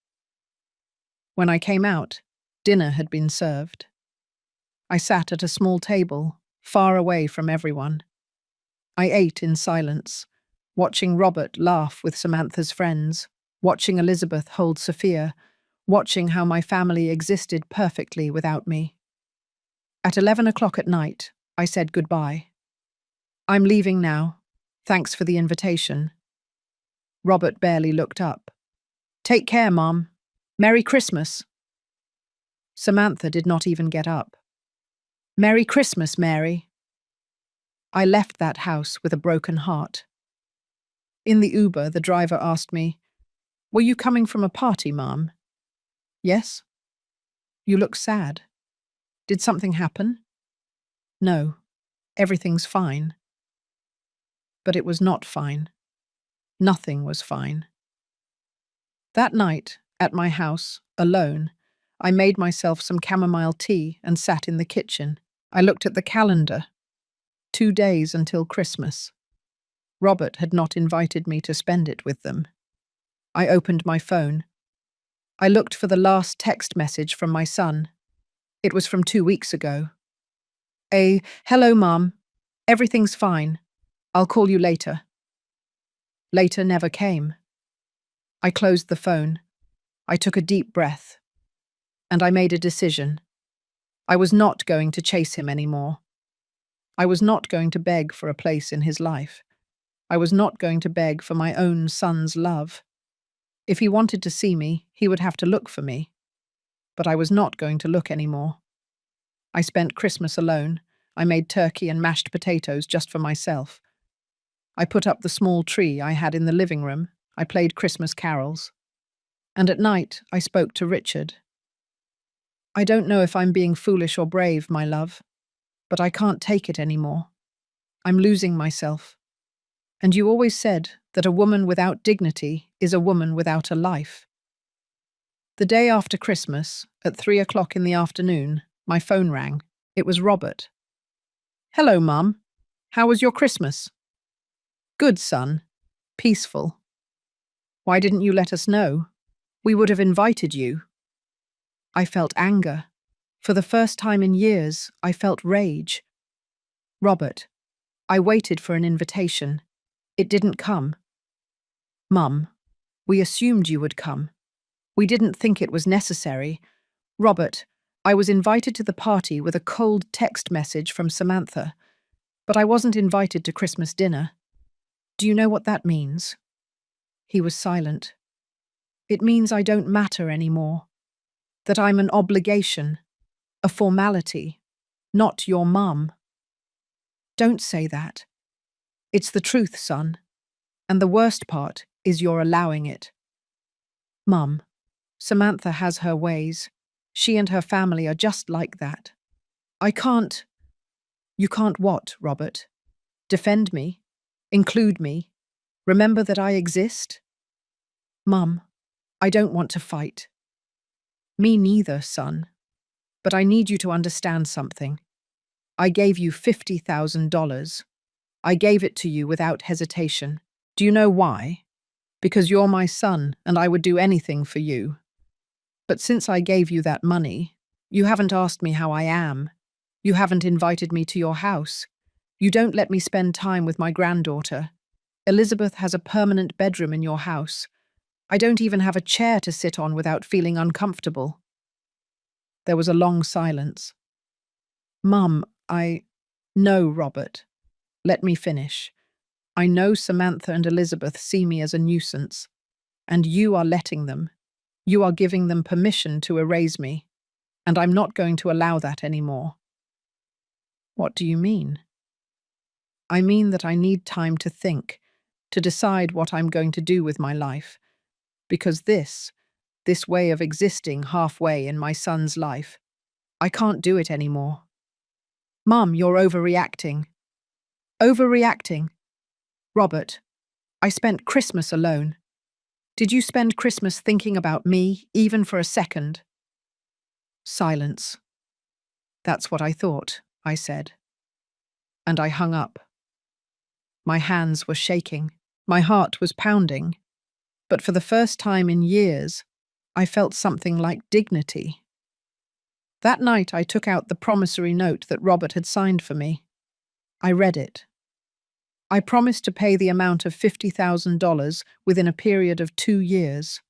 When I came out, dinner had been served. I sat at a small table, far away from everyone. I ate in silence, watching Robert laugh with Samantha's friends, watching Elizabeth hold Sophia, watching how my family existed perfectly without me. At 11 o'clock at night, I said goodbye. "I'm leaving now. Thanks for the invitation." Robert barely looked up. "Take care, Mom. Merry Christmas." Samantha did not even get up. "Merry Christmas, Mary." I left that house with a broken heart. In the Uber, the driver asked me, "Were you coming from a party, Mom?" "Yes." "You look sad. Did something happen?" "No, everything's fine." But it was not fine. Nothing was fine. That night, at my house, alone, I made myself some chamomile tea and sat in the kitchen. I looked at the calendar. 2 days until Christmas. Robert had not invited me to spend it with them. I opened my phone. I looked for the last text message from my son. It was from 2 weeks ago. "Hello, Mom. Everything's fine. I'll call you later. Later never came. I closed the phone. I took a deep breath. And I made a decision. I was not going to chase him anymore. I was not going to beg for a place in his life. I was not going to beg for my own son's love. If he wanted to see me, he would have to look for me. But I was not going to look anymore. I spent Christmas alone. I made turkey and mashed potatoes just for myself. I put up the small tree I had in the living room. I played Christmas carols. And at night, I spoke to Richard. I don't know if I'm being foolish or brave, my love, but I can't take it anymore. I'm losing myself. And you always said that a woman without dignity is a woman without a life. The day after Christmas, at 3 o'clock in the afternoon, my phone rang. It was Robert. Hello, Mum. How was your Christmas? Good, son. Peaceful. Why didn't you let us know? We would have invited you. I felt anger. For the first time in years, I felt rage. Robert, I waited for an invitation. It didn't come. Mum, we assumed you would come. We didn't think it was necessary. Robert, I was invited to the party with a cold text message from Samantha, but I wasn't invited to Christmas dinner. Do you know what that means? He was silent. It means I don't matter anymore. That I'm an obligation, a formality, not your mum. Don't say that. It's the truth, son. And the worst part is you're allowing it. Mum, Samantha has her ways. She and her family are just like that. I can't. You can't what, Robert? Defend me? Include me? Remember that I exist? Mum, I don't want to fight. Me neither, son. But I need you to understand something. I gave you $50,000. I gave it to you without hesitation. Do you know why? Because you're my son and I would do anything for you. But since I gave you that money, you haven't asked me how I am. You haven't invited me to your house. You don't let me spend time with my granddaughter. Elizabeth has a permanent bedroom in your house. I don't even have a chair to sit on without feeling uncomfortable. There was a long silence. Mum, No, Robert. Let me finish. I know Samantha and Elizabeth see me as a nuisance, and you are letting them. You are giving them permission to erase me, and I'm not going to allow that anymore. What do you mean? I mean that I need time to think, to decide what I'm going to do with my life, because this way of existing halfway in my son's life, I can't do it anymore. Mum, you're overreacting. Overreacting? Robert, I spent Christmas alone. Did you spend Christmas thinking about me, even for a second? Silence. That's what I thought, I said. And I hung up. My hands were shaking. My heart was pounding. But for the first time in years, I felt something like dignity. That night I took out the promissory note that Robert had signed for me. I read it. I promised to pay the amount of $50,000 within a period of 2 years.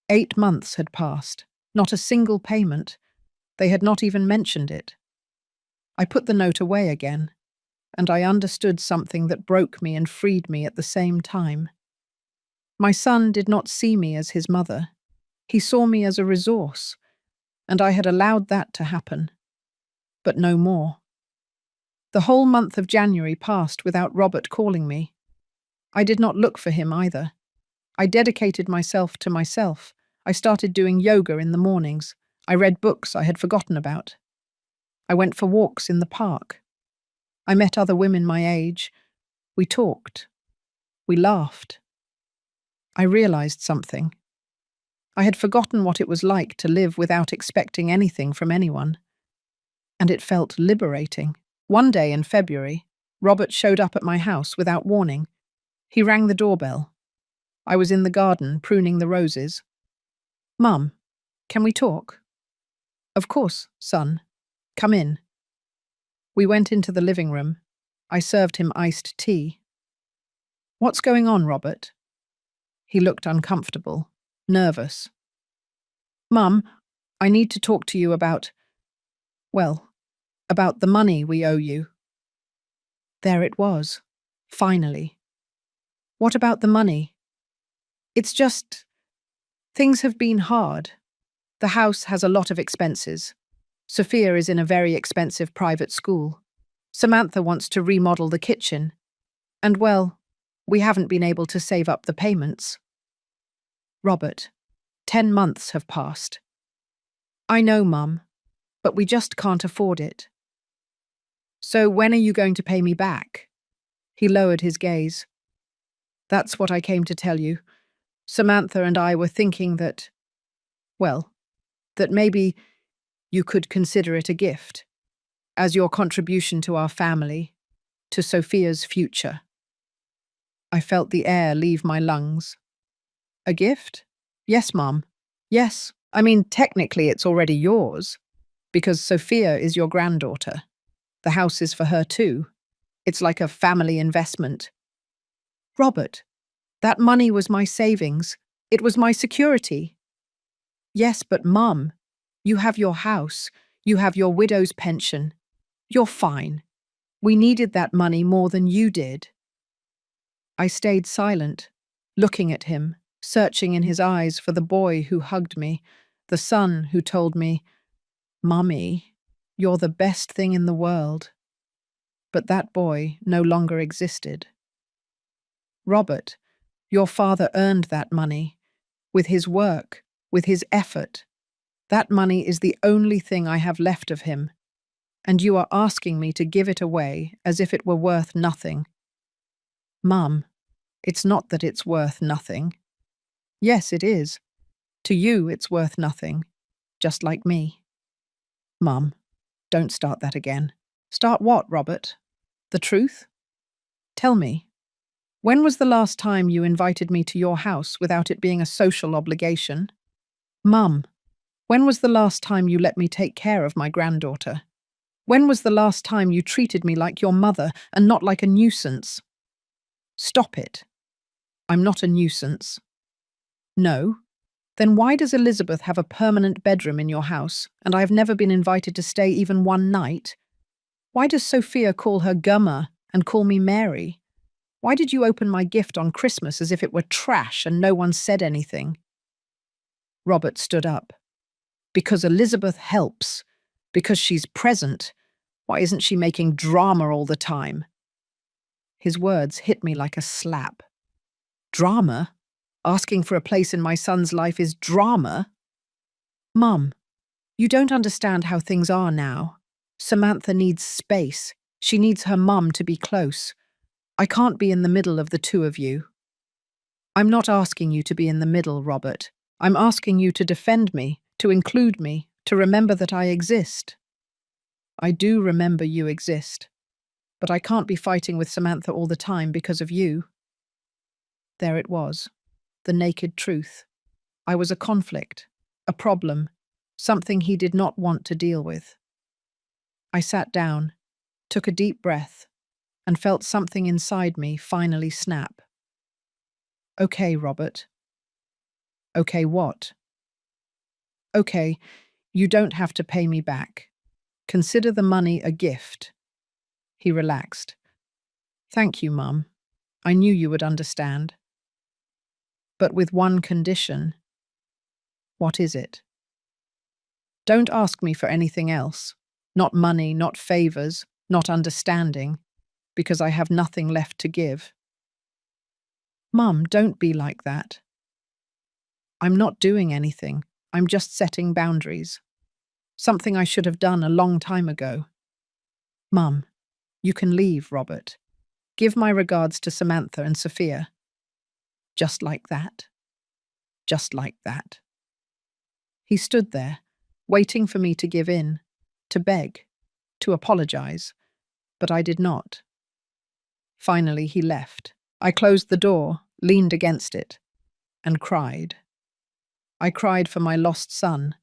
8 months had passed, not a single payment. They had not even mentioned it. I put the note away again, and I understood something that broke me and freed me at the same time. My son did not see me as his mother. He saw me as a resource, and I had allowed that to happen. But no more. The whole month of January passed without Robert calling me. I did not look for him either. I dedicated myself to myself. I started doing yoga in the mornings. I read books I had forgotten about. I went for walks in the park. I met other women my age. We talked. We laughed. I realized something. I had forgotten what it was like to live without expecting anything from anyone. And it felt liberating. One day in February, Robert showed up at my house without warning. He rang the doorbell. I was in the garden pruning the roses. Mum, can we talk? Of course, son. Come in. We went into the living room. I served him iced tea. What's going on, Robert? He looked uncomfortable, nervous. Mum, I need to talk to you well, about the money we owe you. There it was, finally. What about the money? It's just, things have been hard. The house has a lot of expenses. Sophia is in a very expensive private school. Samantha wants to remodel the kitchen. And well, we haven't been able to save up the payments. Robert, 10 months have passed. I know, Mum, but we just can't afford it. So when are you going to pay me back? He lowered his gaze. That's what I came to tell you. Samantha and I were thinking that maybe you could consider it a gift, as your contribution to our family, to Sophia's future. I felt the air leave my lungs. A gift? Yes, Mum. Yes. I mean, technically it's already yours, because Sophia is your granddaughter. The house is for her too. It's like a family investment. Robert, that money was my savings. It was my security. Yes, but Mum, you have your house. You have your widow's pension. You're fine. We needed that money more than you did. I stayed silent, looking at him, searching in his eyes for the boy who hugged me, the son who told me, Mummy, you're the best thing in the world. But that boy no longer existed. Robert, your father earned that money, with his work, with his effort. That money is the only thing I have left of him, and you are asking me to give it away as if it were worth nothing. Mum, it's not that it's worth nothing. Yes, it is. To you, it's worth nothing, just like me. Mum, don't start that again. Start what, Robert? The truth? Tell me, when was the last time you invited me to your house without it being a social obligation? Mum, when was the last time you let me take care of my granddaughter? When was the last time you treated me like your mother and not like a nuisance? Stop it. I'm not a nuisance. No? Then why does Elizabeth have a permanent bedroom in your house, and I have never been invited to stay even one night? Why does Sophia call her Gummer and call me Mary? Why did you open my gift on Christmas as if it were trash and no one said anything? Robert stood up. Because Elizabeth helps. Because she's present. Why isn't she making drama all the time? His words hit me like a slap. Drama? Asking for a place in my son's life is drama? Mum, you don't understand how things are now. Samantha needs space. She needs her mum to be close. I can't be in the middle of the two of you. I'm not asking you to be in the middle, Robert. I'm asking you to defend me, to include me, to remember that I exist. I do remember you exist, but I can't be fighting with Samantha all the time because of you. There it was, the naked truth. I was a conflict, a problem, something he did not want to deal with. I sat down, took a deep breath, and felt something inside me finally snap. Okay, Robert. Okay, what? Okay, you don't have to pay me back. Consider the money a gift. He relaxed. Thank you, Mum. I knew you would understand. But with one condition. What is it? Don't ask me for anything else. Not money, not favors, not understanding, because I have nothing left to give. Mum, don't be like that. I'm not doing anything. I'm just setting boundaries. Something I should have done a long time ago. Mum, you can leave, Robert. Give my regards to Samantha and Sophia. Just like that. Just like that. He stood there, waiting for me to give in, to beg, to apologize, but I did not. Finally, he left. I closed the door, leaned against it, and cried. I cried for my lost son,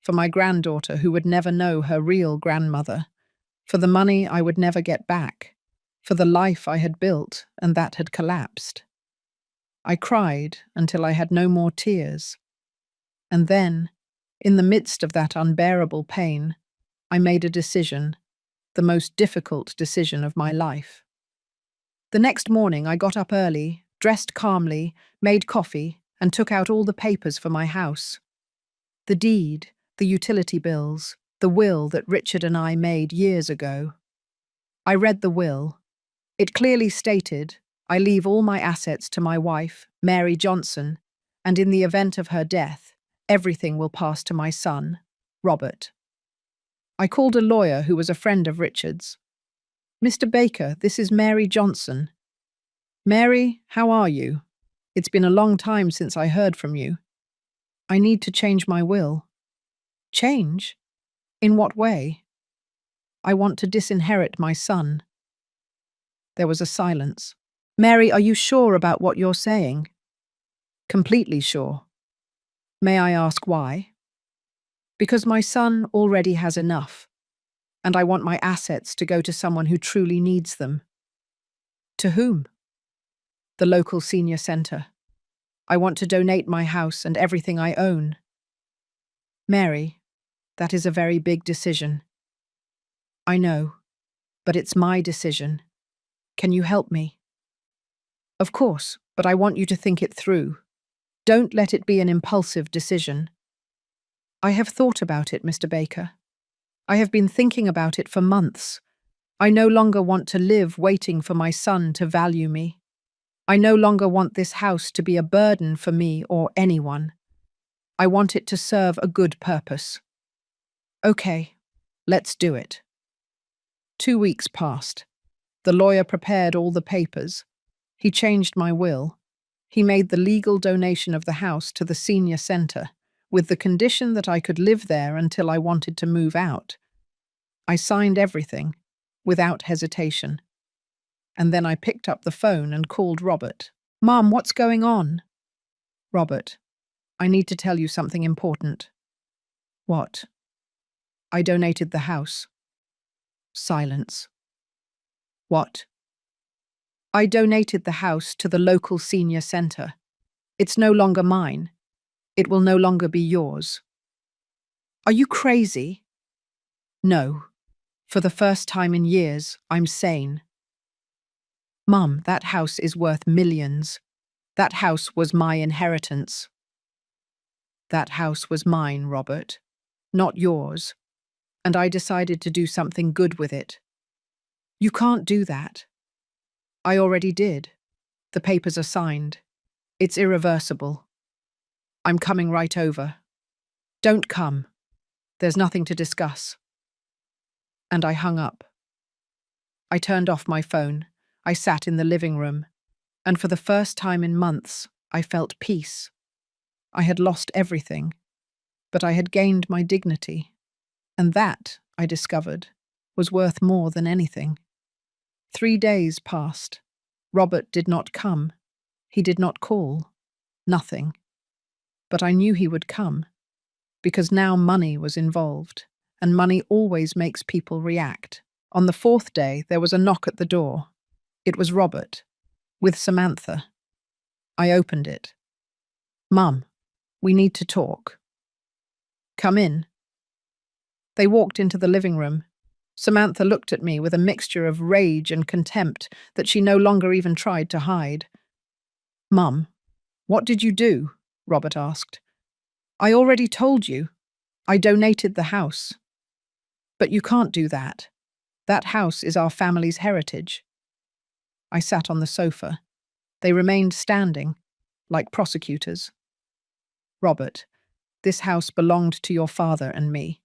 for my granddaughter who would never know her real grandmother, for the money I would never get back, for the life I had built and that had collapsed. I cried until I had no more tears. And then, in the midst of that unbearable pain, I made a decision, the most difficult decision of my life. The next morning I got up early, dressed calmly, made coffee, and took out all the papers for my house. The deed, the utility bills, the will that Richard and I made years ago. I read the will. It clearly stated, I leave all my assets to my wife, Mary Johnson, and in the event of her death, everything will pass to my son, Robert. I called a lawyer who was a friend of Richard's. Mr. Baker, this is Mary Johnson. Mary, how are you? It's been a long time since I heard from you. I need to change my will. Change? In what way? I want to disinherit my son. There was a silence. Mary, are you sure about what you're saying? Completely sure. May I ask why? Because my son already has enough, and I want my assets to go to someone who truly needs them. To whom? The local senior centre. I want to donate my house and everything I own. Mary, that is a very big decision. I know, but it's my decision. Can you help me? Of course, but I want you to think it through. Don't let it be an impulsive decision. I have thought about it, Mr. Baker. I have been thinking about it for months. I no longer want to live waiting for my son to value me. I no longer want this house to be a burden for me or anyone. I want it to serve a good purpose. Okay, let's do it. 2 weeks passed. The lawyer prepared all the papers. He changed my will. He made the legal donation of the house to the senior centre, with the condition that I could live there until I wanted to move out. I signed everything, without hesitation. And then I picked up the phone and called Robert. Mom, what's going on? Robert, I need to tell you something important. What? I donated the house. Silence. What? I donated the house to the local senior centre. It's no longer mine. It will no longer be yours. Are you crazy? No. For the first time in years, I'm sane. Mum, that house is worth millions. That house was my inheritance. That house was mine, Robert, not yours. And I decided to do something good with it. You can't do that. I already did. The papers are signed. It's irreversible. I'm coming right over. Don't come. There's nothing to discuss. And I hung up. I turned off my phone. I sat in the living room. And for the first time in months, I felt peace. I had lost everything, but I had gained my dignity. And that, I discovered, was worth more than anything. 3 days passed. Robert did not come. He did not call. Nothing. But I knew he would come, because now money was involved, and money always makes people react. On the 4th day, there was a knock at the door. It was Robert, with Samantha. I opened it. Mum, we need to talk. Come in. They walked into the living room. Samantha looked at me with a mixture of rage and contempt that she no longer even tried to hide. Mum, what did you do? Robert asked. I already told you. I donated the house. But you can't do that. That house is our family's heritage. I sat on the sofa. They remained standing, like prosecutors. Robert, this house belonged to your father and me.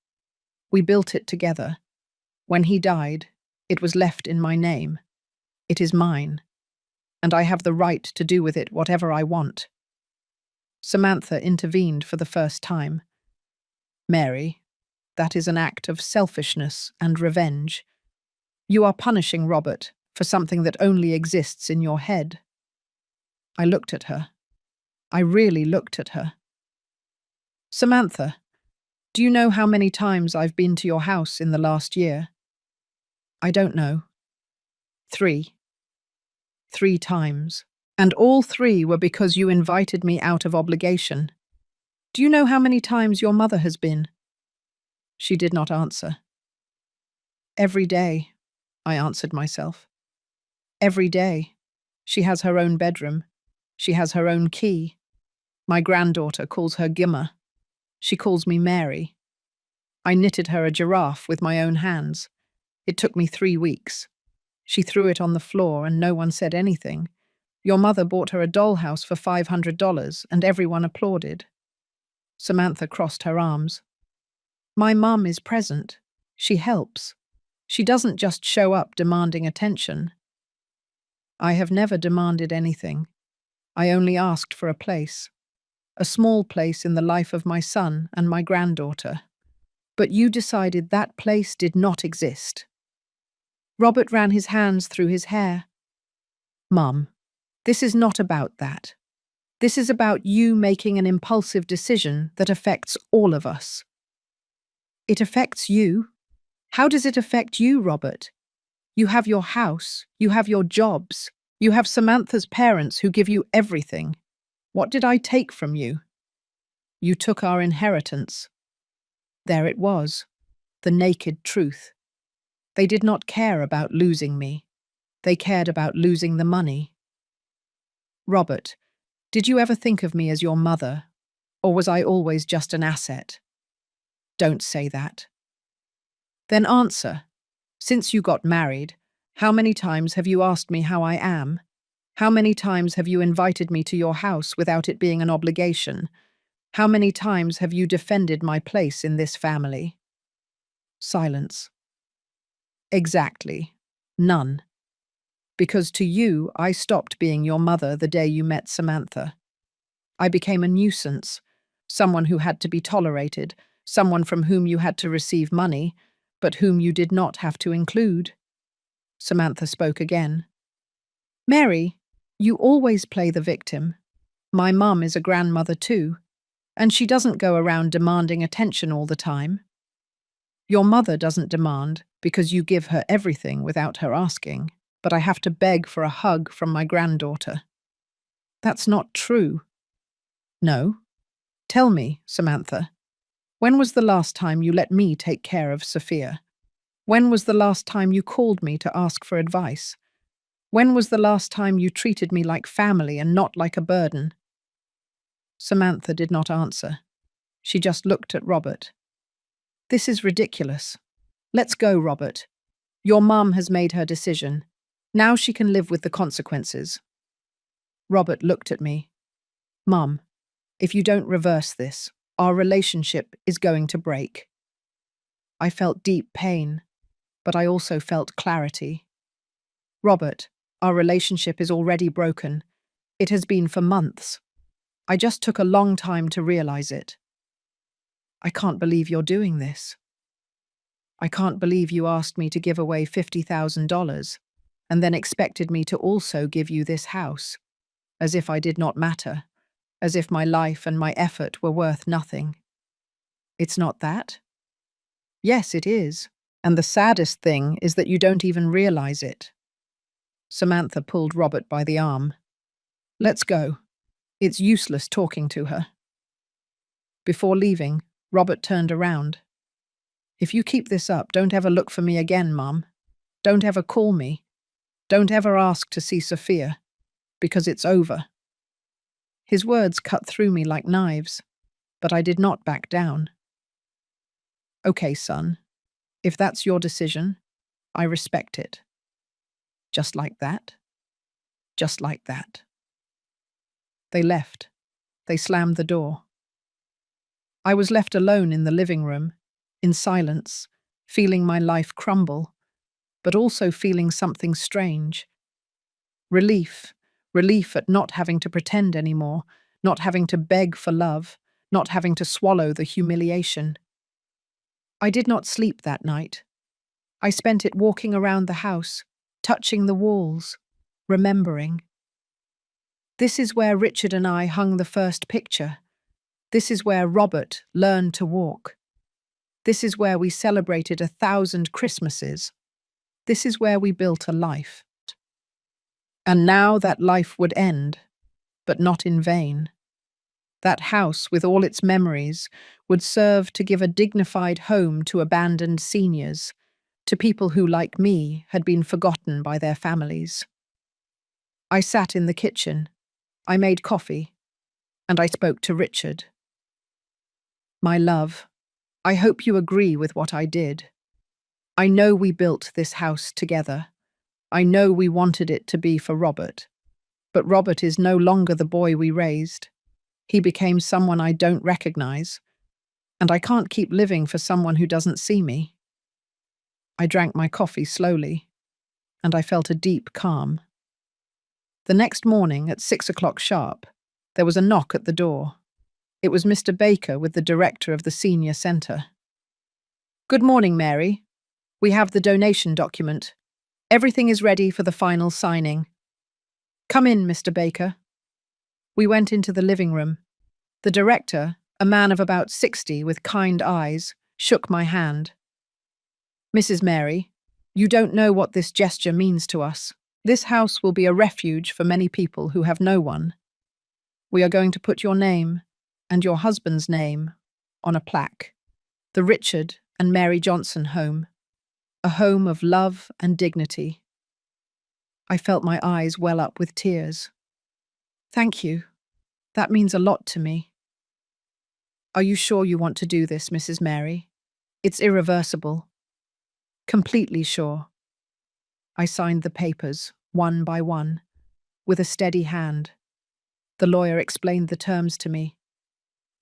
We built it together. When he died, it was left in my name. It is mine, and I have the right to do with it whatever I want. Samantha intervened for the first time. Mary, that is an act of selfishness and revenge. You are punishing Robert for something that only exists in your head. I looked at her. I really looked at her. Samantha, do you know how many times I've been to your house in the last year? I don't know. Three. 3 times. And all 3 were because you invited me out of obligation. Do you know how many times your mother has been? She did not answer. Every day, I answered myself. Every day. She has her own bedroom. She has her own key. My granddaughter calls her Gimmer. She calls me Mary. I knitted her a giraffe with my own hands. It took me 3 weeks. She threw it on the floor and no one said anything. Your mother bought her a dollhouse for $500 and everyone applauded. Samantha crossed her arms. My mum is present. She helps. She doesn't just show up demanding attention. I have never demanded anything. I only asked for a place. A small place in the life of my son and my granddaughter. But you decided that place did not exist. Robert ran his hands through his hair. Mum, this is not about that. This is about you making an impulsive decision that affects all of us. It affects you? How does it affect you, Robert? You have your house, you have your jobs, you have Samantha's parents who give you everything. What did I take from you? You took our inheritance. There it was, the naked truth. They did not care about losing me. They cared about losing the money. Robert, did you ever think of me as your mother, or was I always just an asset? Don't say that. Then answer. Since you got married, how many times have you asked me how I am? How many times have you invited me to your house without it being an obligation? How many times have you defended my place in this family? Silence. Exactly. None. Because to you, I stopped being your mother the day you met Samantha. I became a nuisance, someone who had to be tolerated, someone from whom you had to receive money, but whom you did not have to include. Samantha spoke again. Mary, you always play the victim. My mum is a grandmother too, and she doesn't go around demanding attention all the time. Your mother doesn't demand because you give her everything without her asking, but I have to beg for a hug from my granddaughter. That's not true. No. Tell me, Samantha, when was the last time you let me take care of Sophia? When was the last time you called me to ask for advice? When was the last time you treated me like family and not like a burden? Samantha did not answer. She just looked at Robert. This is ridiculous. Let's go, Robert. Your mum has made her decision. Now she can live with the consequences. Robert looked at me. Mum, if you don't reverse this, our relationship is going to break. I felt deep pain, but I also felt clarity. Robert, our relationship is already broken. It has been for months. I just took a long time to realize it. I can't believe you're doing this. I can't believe you asked me to give away $50,000 and then expected me to also give you this house, as if I did not matter, as if my life and my effort were worth nothing. It's not that? Yes, it is. And the saddest thing is that you don't even realize it. Samantha pulled Robert by the arm. Let's go. It's useless talking to her. Before leaving, Robert turned around. If you keep this up, don't ever look for me again, Mum. Don't ever call me. Don't ever ask to see Sophia, because it's over. His words cut through me like knives, but I did not back down. Okay, son, if that's your decision, I respect it. Just like that. Just like that. They left. They slammed the door. I was left alone in the living room, in silence, feeling my life crumble, but also feeling something strange. Relief. Relief at not having to pretend anymore, not having to beg for love, not having to swallow the humiliation. I did not sleep that night. I spent it walking around the house, touching the walls, remembering. This is where Richard and I hung the first picture. This is where Robert learned to walk. This is where we celebrated 1,000 Christmases. This is where we built a life. And now that life would end, but not in vain. That house, with all its memories, would serve to give a dignified home to abandoned seniors, to people who, like me, had been forgotten by their families. I sat in the kitchen, I made coffee, and I spoke to Richard. My love, I hope you agree with what I did. I know we built this house together. I know we wanted it to be for Robert. But Robert is no longer the boy we raised. He became someone I don't recognize, and I can't keep living for someone who doesn't see me. I drank my coffee slowly, and I felt a deep calm. The next morning, at 6 o'clock sharp, there was a knock at the door. It was Mr. Baker with the director of the senior centre. "Good morning, Mary. We have the donation document. Everything is ready for the final signing. Come in, Mr. Baker." We went into the living room. The director, a man of about 60 with kind eyes, shook my hand. "Mrs. Mary, you don't know what this gesture means to us. This house will be a refuge for many people who have no one. We are going to put your name and your husband's name on a plaque. The Richard and Mary Johnson home. A home of love and dignity." I felt my eyes well up with tears. "Thank you. That means a lot to me." "Are you sure you want to do this, Mrs. Mary? It's irreversible." "Completely sure." I signed the papers, one by one, with a steady hand. The lawyer explained the terms to me.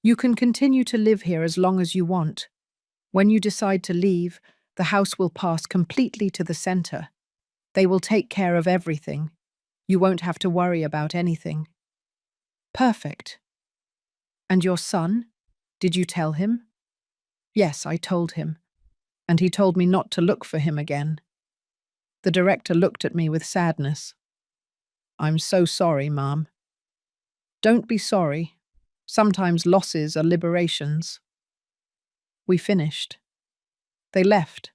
"You can continue to live here as long as you want. When you decide to leave, the house will pass completely to the centre. They will take care of everything. You won't have to worry about anything." "Perfect. And your son? Did you tell him?" "Yes, I told him. And he told me not to look for him again." The director looked at me with sadness. "I'm so sorry, Ma'am." "Don't be sorry. Sometimes losses are liberations." We finished. They left,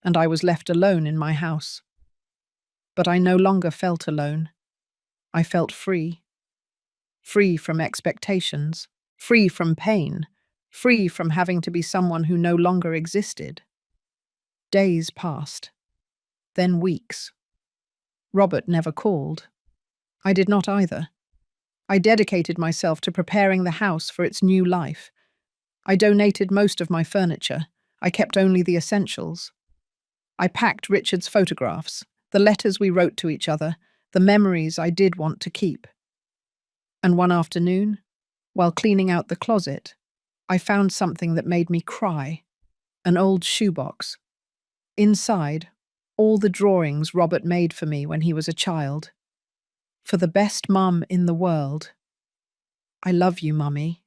and I was left alone in my house. But I no longer felt alone. I felt free. Free from expectations. Free from pain. Free from having to be someone who no longer existed. Days passed. Then weeks. Robert never called. I did not either. I dedicated myself to preparing the house for its new life. I donated most of my furniture. I kept only the essentials. I packed Richard's photographs, the letters we wrote to each other, the memories I did want to keep. And one afternoon, while cleaning out the closet, I found something that made me cry. An old shoebox. Inside, all the drawings Robert made for me when he was a child. "For the best mum in the world. I love you, Mummy.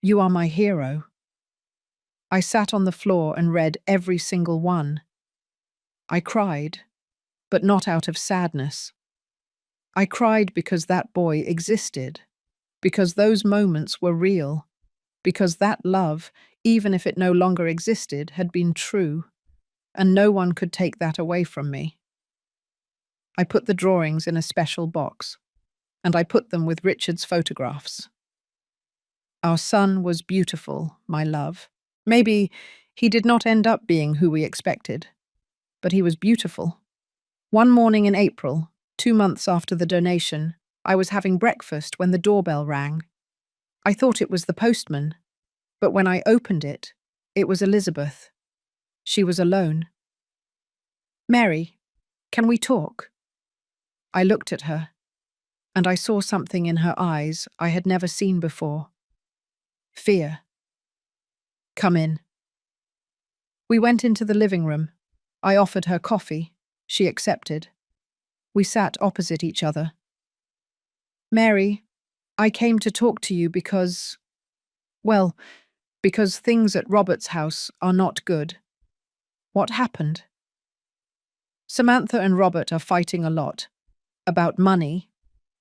You are my hero." I sat on the floor and read every single one. I cried, but not out of sadness. I cried because that boy existed, because those moments were real, because that love, even if it no longer existed, had been true, and no one could take that away from me. I put the drawings in a special box, and I put them with Richard's photographs. Our son was beautiful, my love. Maybe he did not end up being who we expected, but he was beautiful. One morning in April, 2 months after the donation, I was having breakfast when the doorbell rang. I thought it was the postman, but when I opened it, it was Elizabeth. She was alone. "Mary, can we talk?" I looked at her, and I saw something in her eyes I had never seen before. Fear. "Come in." We went into the living room. I offered her coffee. She accepted. We sat opposite each other. "Mary, I came to talk to you because things at Robert's house are not good." "What happened?" "Samantha and Robert are fighting a lot. About money,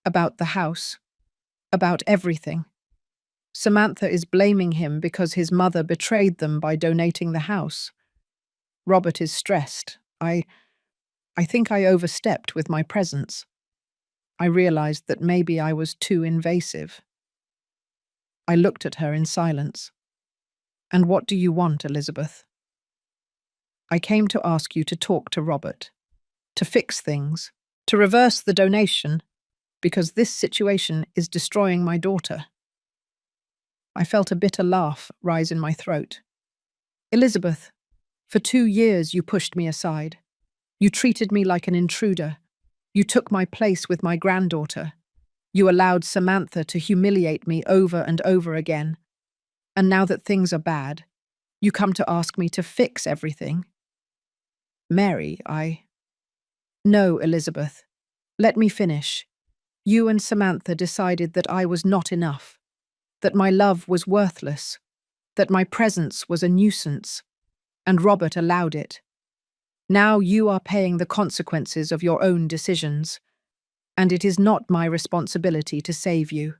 about the house, about everything. Samantha is blaming him because his mother betrayed them by donating the house. Robert is stressed. I think I overstepped with my presence. I realized that maybe I was too invasive. I looked at her in silence. And what do you want, Elizabeth? I came to ask you to talk to Robert, to fix things, to reverse the donation, because this situation is destroying my daughter. I felt a bitter laugh rise in my throat. Elizabeth, for 2 years you pushed me aside. You treated me like an intruder. You took my place with my granddaughter. You allowed Samantha to humiliate me over and over again. And now that things are bad, you come to ask me to fix everything. Mary, No, Elizabeth. Let me finish. You and Samantha decided that I was not enough, that my love was worthless, that my presence was a nuisance, and Robert allowed it. Now you are paying the consequences of your own decisions, and it is not my responsibility to save you.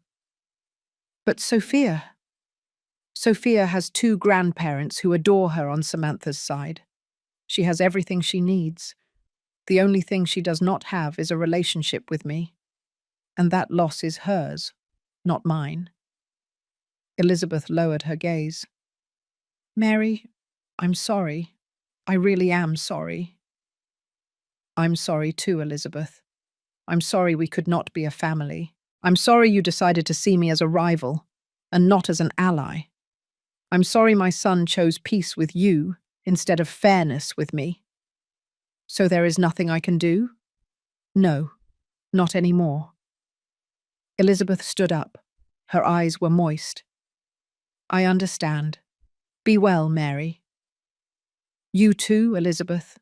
But Sophia has 2 grandparents who adore her on Samantha's side. She has everything she needs. The only thing she does not have is a relationship with me, and that loss is hers, not mine. Elizabeth lowered her gaze. Mary, I'm sorry. I really am sorry. I'm sorry too, Elizabeth. I'm sorry we could not be a family. I'm sorry you decided to see me as a rival, and not as an ally. I'm sorry my son chose peace with you instead of fairness with me. So there is nothing I can do? No, not anymore. Elizabeth stood up. Her eyes were moist. I understand. Be well, Mary. You too, Elizabeth.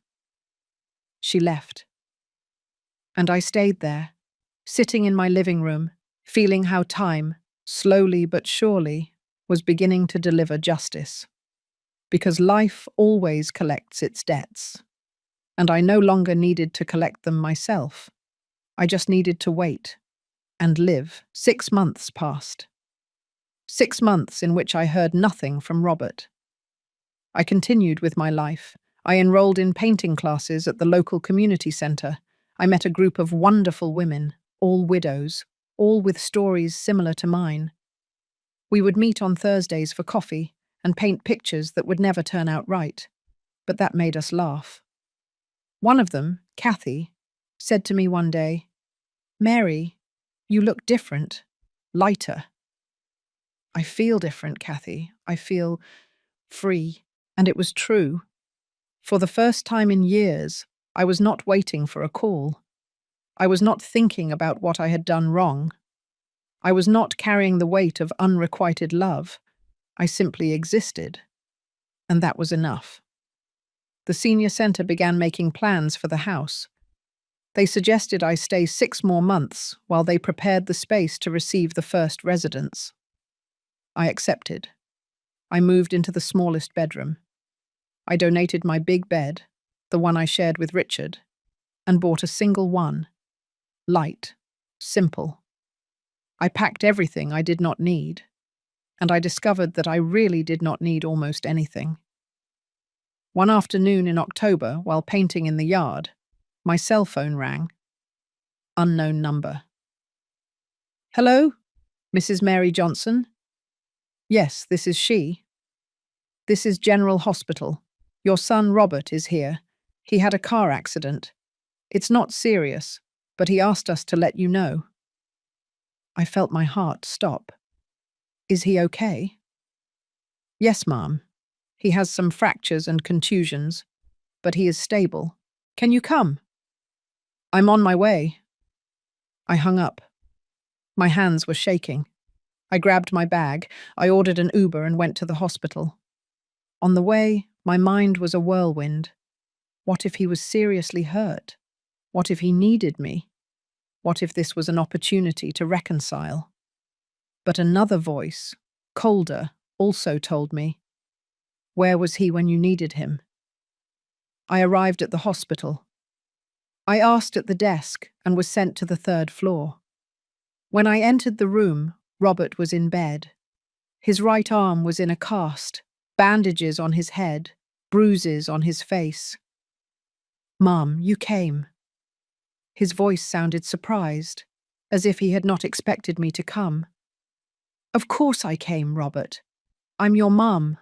She left. And I stayed there, sitting in my living room, feeling how time, slowly but surely, was beginning to deliver justice. Because life always collects its debts. And I no longer needed to collect them myself. I just needed to wait and live. 6 months passed. 6 months in which I heard nothing from Robert. I continued with my life. I enrolled in painting classes at the local community centre. I met a group of wonderful women, all widows, all with stories similar to mine. We would meet on Thursdays for coffee and paint pictures that would never turn out right, but that made us laugh. One of them, Kathy, said to me one day, Mary, you look different, lighter. I feel different, Kathy. I feel free. And it was true. For the first time in years, I was not waiting for a call. I was not thinking about what I had done wrong. I was not carrying the weight of unrequited love. I simply existed. And that was enough. The senior centre began making plans for the house. They suggested I stay 6 more months while they prepared the space to receive the first residents. I accepted. I moved into the smallest bedroom. I donated my big bed, the one I shared with Richard, and bought a single one. Light, simple. I packed everything I did not need, and I discovered that I really did not need almost anything. One afternoon in October, while painting in the yard, my cell phone rang. Unknown number. Hello, Mrs. Mary Johnson? Yes, this is she. This is General Hospital. Your son Robert is here. He had a car accident. It's not serious, but he asked us to let you know. I felt my heart stop. Is he okay? Yes, ma'am. He has some fractures and contusions, but he is stable. Can you come? I'm on my way. I hung up. My hands were shaking. I grabbed my bag, I ordered an Uber and went to the hospital. On the way, my mind was a whirlwind. What if he was seriously hurt? What if he needed me? What if this was an opportunity to reconcile? But another voice, colder, also told me, where was he when you needed him? I arrived at the hospital. I asked at the desk and was sent to the 3rd floor. When I entered the room, Robert was in bed. His right arm was in a cast, bandages on his head, bruises on his face. Mum, you came. His voice sounded surprised. as if he had not expected me to come. Of course I came, Robert. I'm your mum.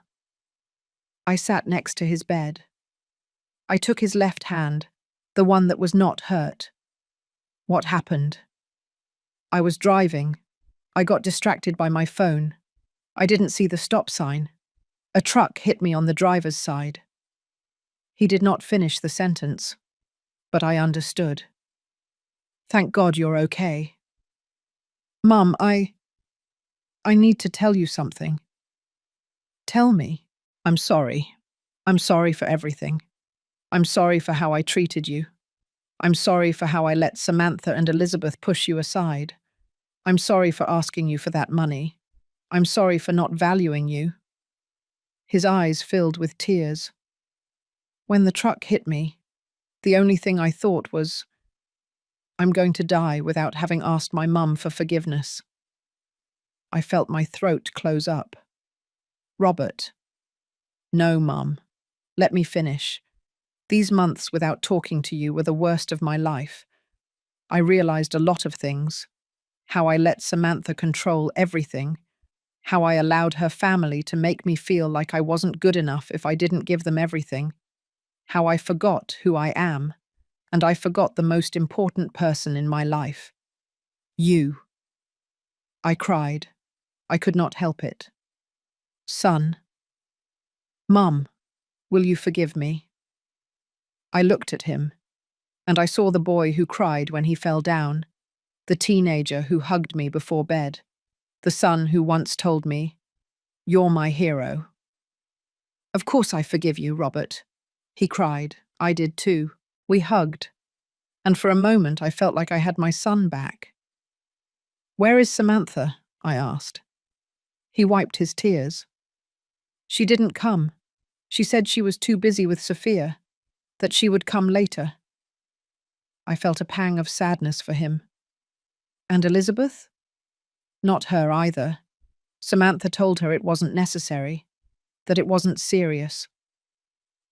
I sat next to his bed. I took his left hand, the one that was not hurt. What happened? I was driving. I got distracted by my phone. I didn't see the stop sign. A truck hit me on the driver's side. He did not finish the sentence, but I understood. Thank God you're okay. Mum, I need to tell you something. Tell me. I'm sorry. I'm sorry for everything. I'm sorry for how I treated you. I'm sorry for how I let Samantha and Elizabeth push you aside. I'm sorry for asking you for that money. I'm sorry for not valuing you. His eyes filled with tears. When the truck hit me, the only thing I thought was, I'm going to die without having asked my mum for forgiveness. I felt my throat close up. Robert. No, Mum. Let me finish. These months without talking to you were the worst of my life. I realized a lot of things. How I let Samantha control everything. How I allowed her family to make me feel like I wasn't good enough if I didn't give them everything. How I forgot who I am. And I forgot the most important person in my life. You. I cried. I could not help it. Son. Mum, will you forgive me? I looked at him, and I saw the boy who cried when he fell down, the teenager who hugged me before bed, the son who once told me, "You're my hero." Of course I forgive you, Robert. He cried. I did too. We hugged. And for a moment I felt like I had my son back. Where is Samantha? I asked. He wiped his tears. She didn't come. She said she was too busy with Sophia, that she would come later. I felt a pang of sadness for him. And Elizabeth? Not her either. Samantha told her it wasn't necessary, that it wasn't serious.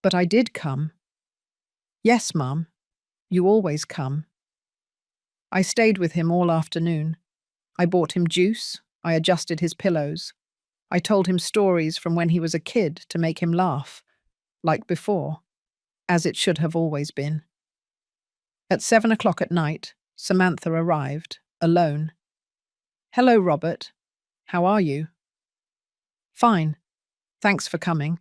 But I did come. Yes, Mum. You always come. I stayed with him all afternoon. I bought him juice. I adjusted his pillows. I told him stories from when he was a kid to make him laugh, like before, as it should have always been. At 7 o'clock at night, Samantha arrived, alone. Hello, Robert. How are you? Fine. Thanks for coming.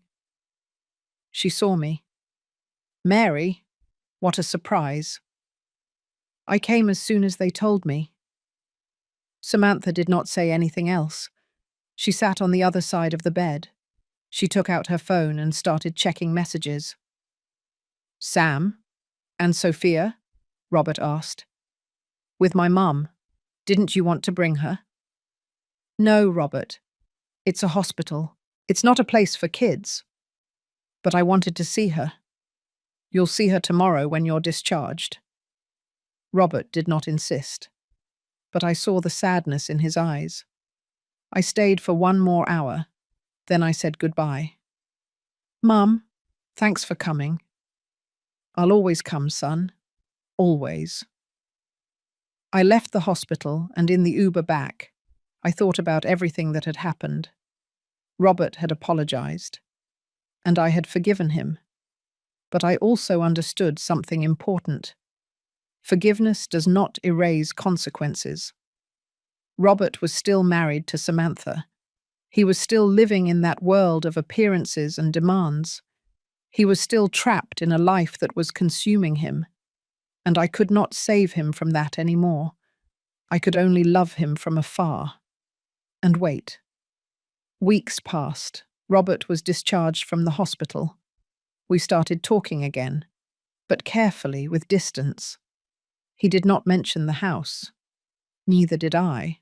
She saw me. Mary? What a surprise. I came as soon as they told me. Samantha did not say anything else. She sat on the other side of the bed. She took out her phone and started checking messages. Sam? And Sophia? Robert asked. With my mum. Didn't you want to bring her? No, Robert. It's a hospital. It's not a place for kids. But I wanted to see her. You'll see her tomorrow when you're discharged. Robert did not insist, but I saw the sadness in his eyes. I stayed for 1 more hour, then I said goodbye. Mum, thanks for coming. I'll always come, son. Always. I left the hospital, and in the Uber back, I thought about everything that had happened. Robert had apologized, and I had forgiven him. But I also understood something important. Forgiveness does not erase consequences. Robert was still married to Samantha. He was still living in that world of appearances and demands. He was still trapped in a life that was consuming him. And I could not save him from that anymore. I could only love him from afar. And wait. Weeks passed. Robert was discharged from the hospital. We started talking again, but carefully, with distance. He did not mention the house. Neither did I.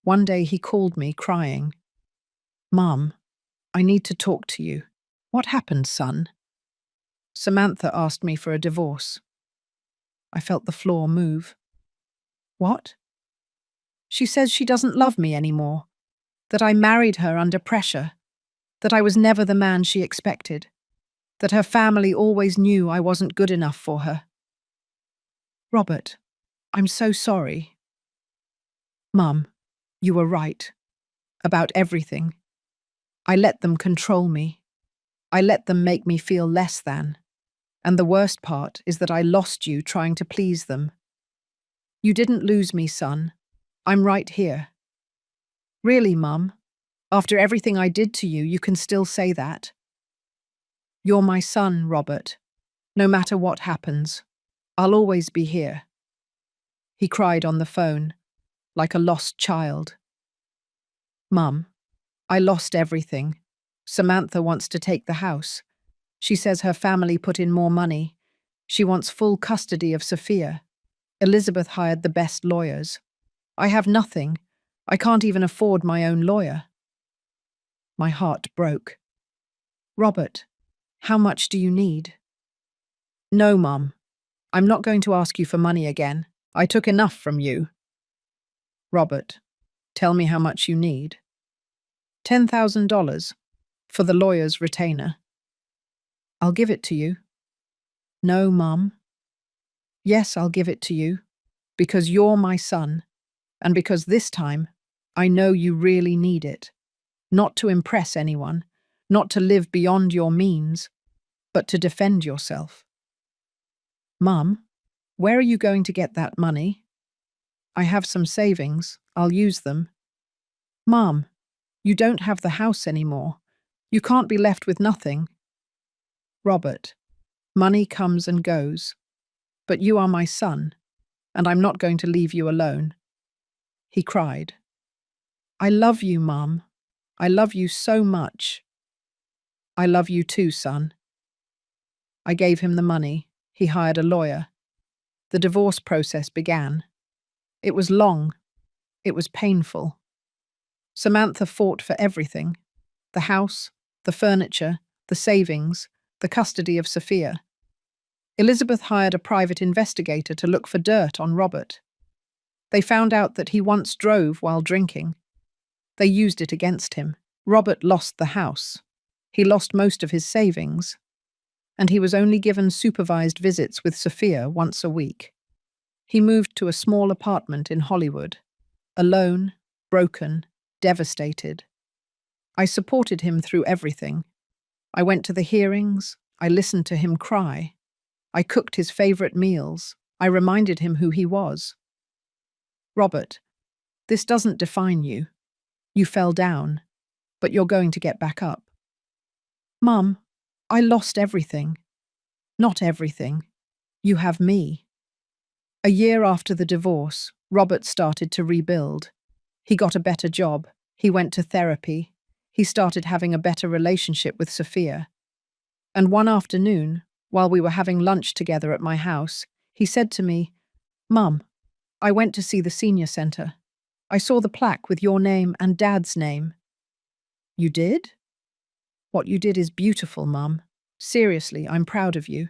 One day he called me, crying. Mum, I need to talk to you. What happened, son? Samantha asked me for a divorce. I felt the floor move. What? She says she doesn't love me anymore, that I married her under pressure, that I was never the man she expected, that her family always knew I wasn't good enough for her. Robert, I'm so sorry. Mum, you were right. About everything. I let them control me. I let them make me feel less than. And the worst part is that I lost you trying to please them. You didn't lose me, son. I'm right here. Really, Mum? After everything I did to you, you can still say that? You're my son, Robert. No matter what happens, I'll always be here. He cried on the phone, like a lost child. Mum, I lost everything. Samantha wants to take the house. She says her family put in more money. She wants full custody of Sophia. Elizabeth hired the best lawyers. I have nothing. I can't even afford my own lawyer. My heart broke. Robert, how much do you need? No, Mum. I'm not going to ask you for money again. I took enough from you. Robert, tell me how much you need. $10,000 for the lawyer's retainer. I'll give it to you. No, Mum. Yes, I'll give it to you, because you're my son, and because this time I know you really need it. Not to impress anyone, not to live beyond your means, but to defend yourself. Mum, where are you going to get that money? I have some savings. I'll use them. Mum, you don't have the house anymore. You can't be left with nothing. Robert, money comes and goes, but you are my son, and I'm not going to leave you alone. He cried. I love you, Mum. I love you so much. I love you too, son. I gave him the money. He hired a lawyer. The divorce process began. It was long. It was painful. Samantha fought for everything: the house, the furniture, the savings, the custody of Sophia. Elizabeth hired a private investigator to look for dirt on Robert. They found out that he once drove while drinking. They used it against him. Robert lost the house. He lost most of his savings. And he was only given supervised visits with Sophia once a week. He moved to a small apartment in Hollywood, alone, broken, devastated. I supported him through everything. I went to the hearings. I listened to him cry. I cooked his favorite meals. I reminded him who he was. Robert, this doesn't define you. You fell down, but you're going to get back up. Mum, I lost everything. Not everything. You have me. A year after the divorce, Robert started to rebuild. He got a better job. He went to therapy. He started having a better relationship with Sophia. And one afternoon, while we were having lunch together at my house, he said to me, Mum, I went to see the senior center. I saw the plaque with your name and Dad's name. You did? What you did is beautiful, Mum. Seriously, I'm proud of you.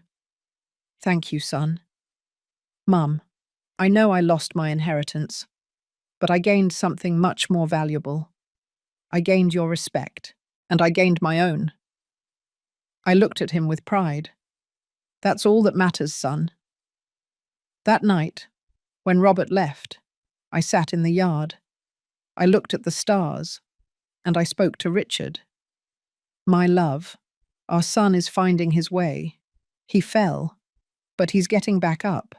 Thank you, son. Mum, I know I lost my inheritance, but I gained something much more valuable. I gained your respect, and I gained my own. I looked at him with pride. That's all that matters, son. That night, when Robert left, I sat in the yard. I looked at the stars, and I spoke to Richard. My love, our son is finding his way. He fell, but he's getting back up,